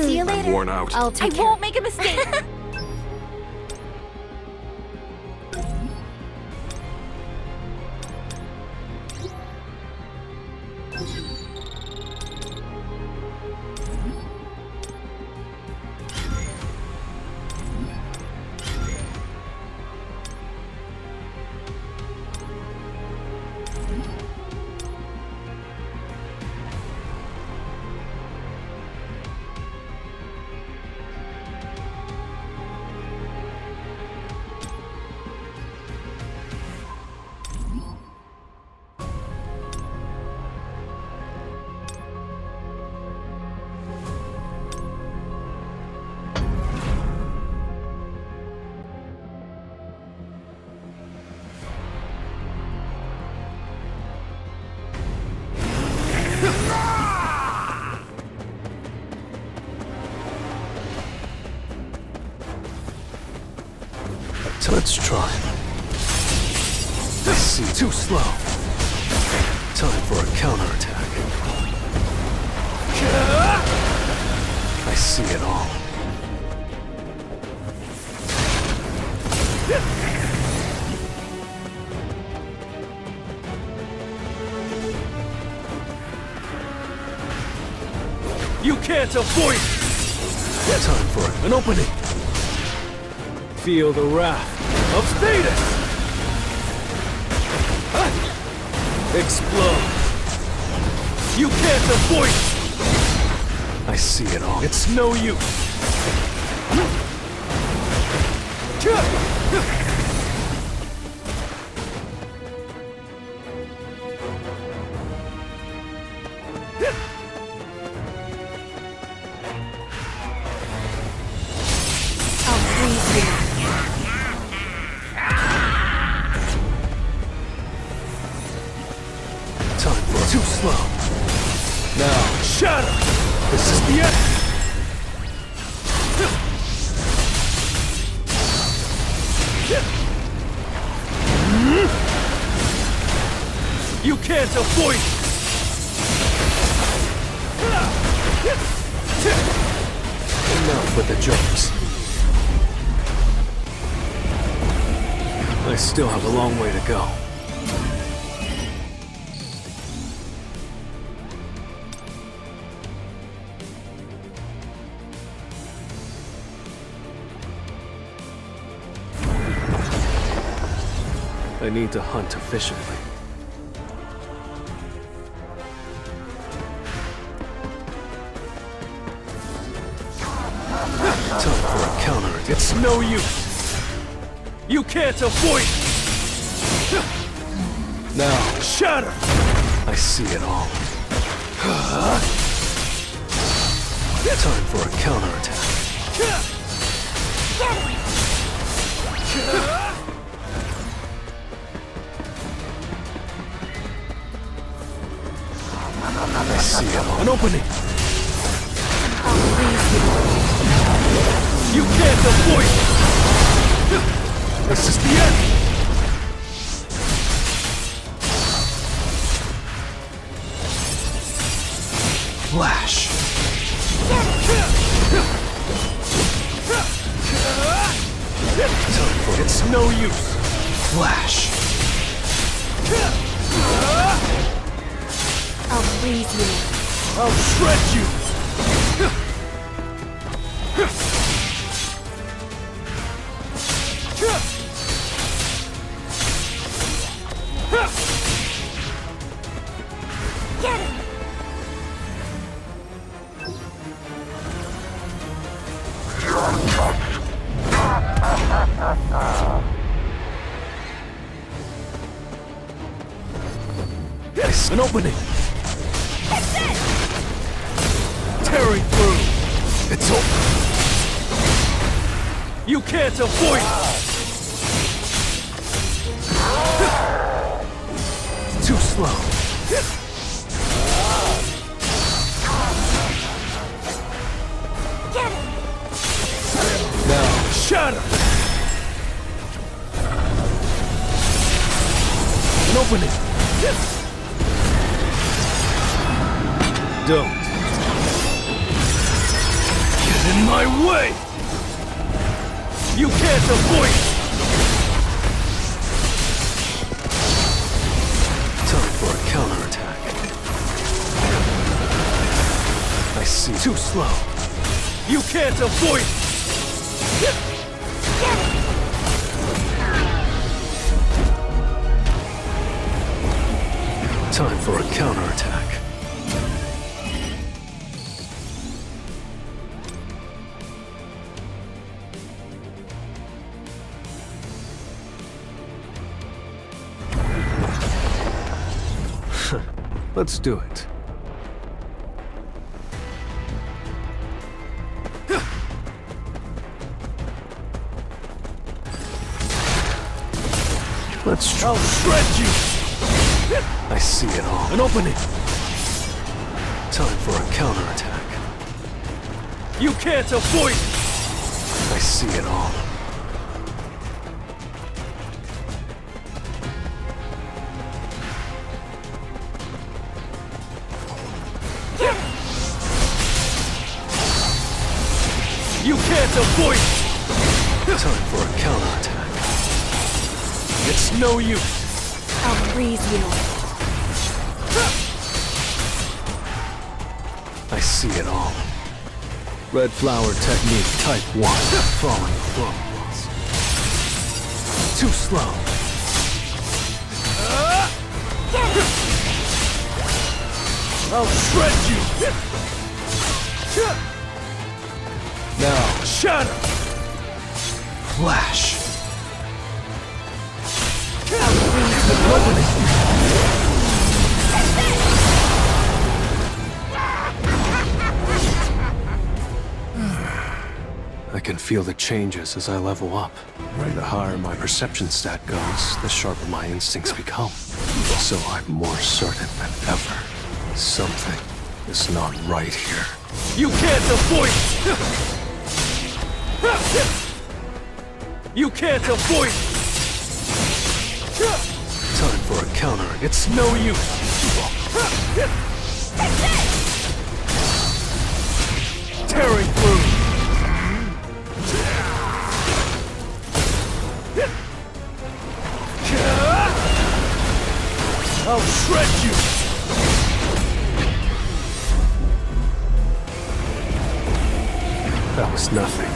See you later. Worn out. I'll take care. I won't make a mistake. Let's try. I see. Too slow. Time for a counterattack. I see it all. You can't avoid it! Time for an opening. Feel the wrath of Thetis! Explode! You can't avoid it! I see it all. It's no use! Too slow. Now, shatter! This is the end! You can't avoid it! Enough with the jokes. I still have a long way to go. I need to hunt efficiently. Time for a counter. It's no use. You can't avoid it. Now, shatter. I see it all. Time for a counterattack. I see it all. An opening. You can't avoid it. This is the end. Flash. Time for it. It's no use. Flash. I'll freeze you. I'll shred you! Get him! Yes, an opening! Tearing through! It's over! You can't avoid it! Too slow! Get him! Now, shatter! An opening! Don't! In my way! You can't avoid it! Time for a counterattack. I see. Too slow. You can't avoid it! Time for a counterattack. Let's do it. Let's try. I'll shred you! I see it all. An opening! Time for a counterattack. You can't avoid it! I see it all. avoid it! Time for a counterattack. It's no use. I'll freeze you. I see it all. Red flower technique type 1. Falling close. Too slow. I'll shred you! Now, shatter! Flash! I can feel the changes as I level up. The higher my perception stat goes, the sharper my instincts become. So I'm more certain than ever. Something is not right here. You can't avoid it! You can't avoid it! Time for a counter. It's no use. Tearing through. I'll shred you. That was nothing.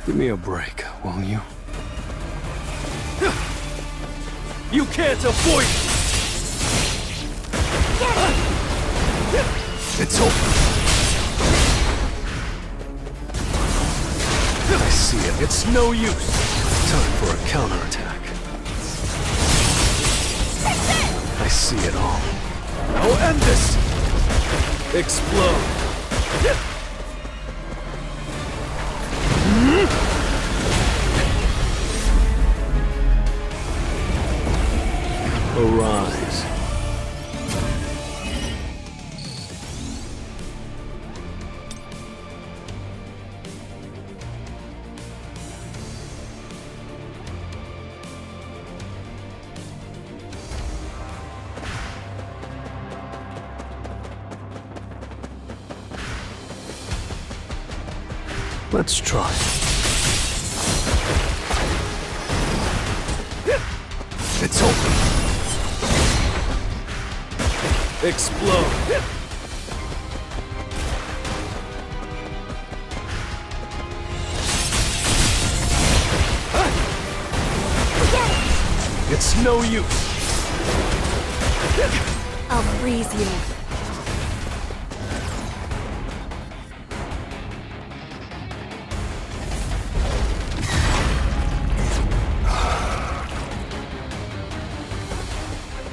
Give me a break, will you? You can't avoid it! It's over. I see it. It's no use. Time for a counterattack. I see it all. I'll end this! Explode. Arise. Let's try. It's over. Explode. It's no use. I'll freeze you.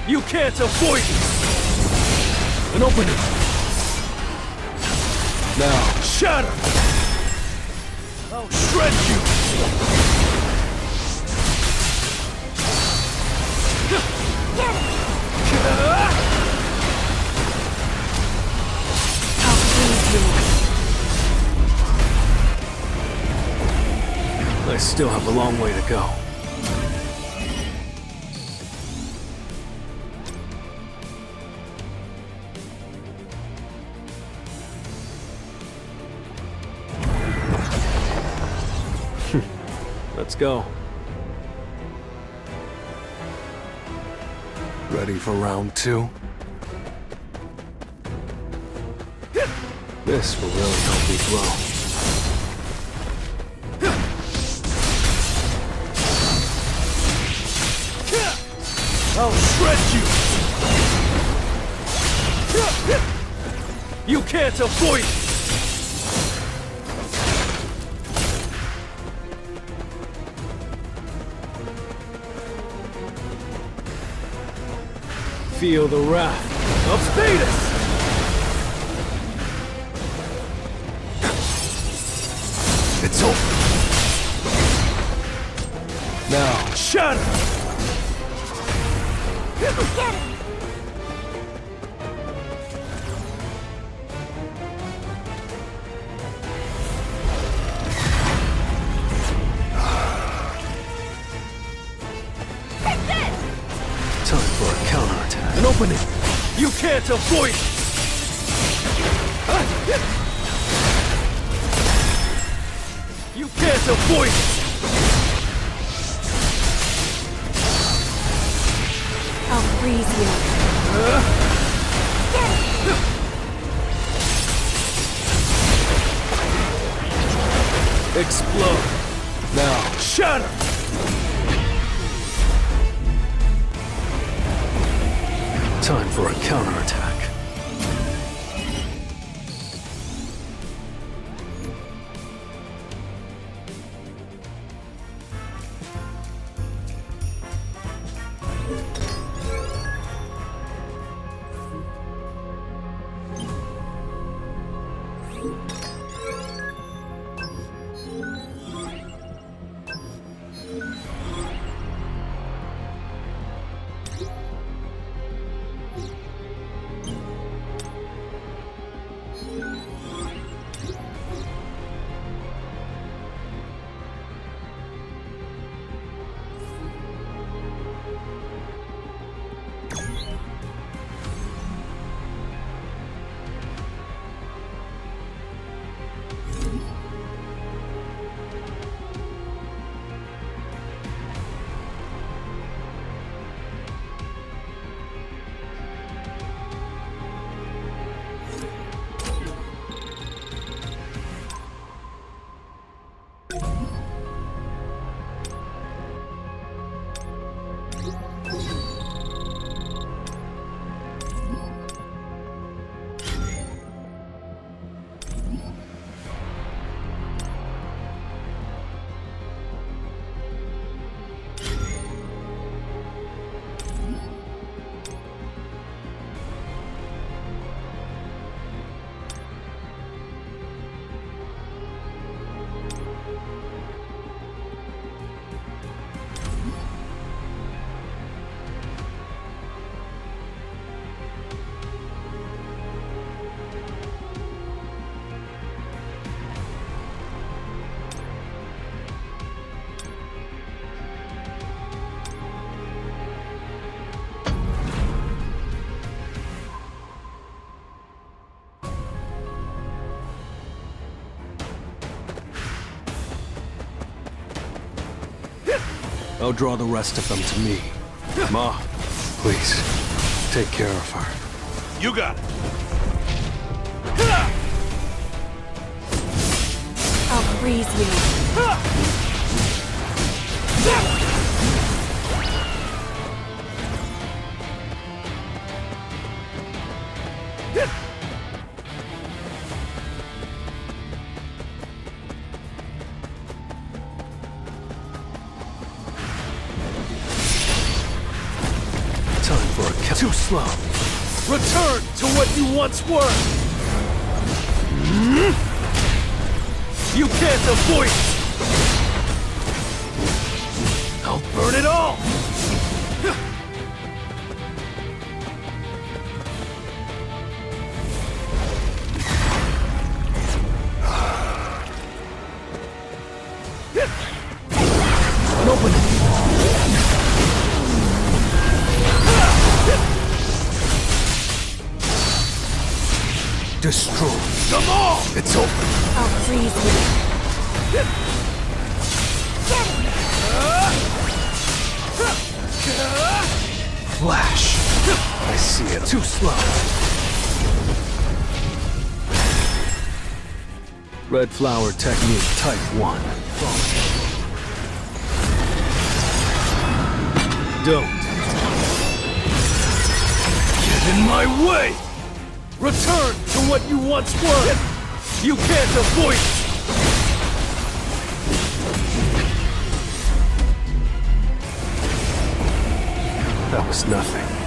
You can't avoid it! An opening! Now, shatter! I'll shred you! I'll freeze you. I still have a long way to go. Let's go. Ready for round 2? This will really help me grow. I'll shred you! You can't avoid it! Feel the wrath of Thetis! It's over. Now, shatter! Get him! Time for a counterattack. An opening! You can't avoid it! You can't avoid it! I'll freeze you. Explode! Now, shatter! Time for a counterattack. I'll draw the rest of them to me. Ma, please, take care of her. You got it. I'll freeze you. Time for a too slow. Return to what you once were. You can't avoid it. I'll burn it all. An opening. Destroy them all! It's over! I'll freeze you. Flash! I see it. Too slow. Red flower technique type 1. Don't. Get in my way! Return to what you once were! You can't avoid it! That was nothing.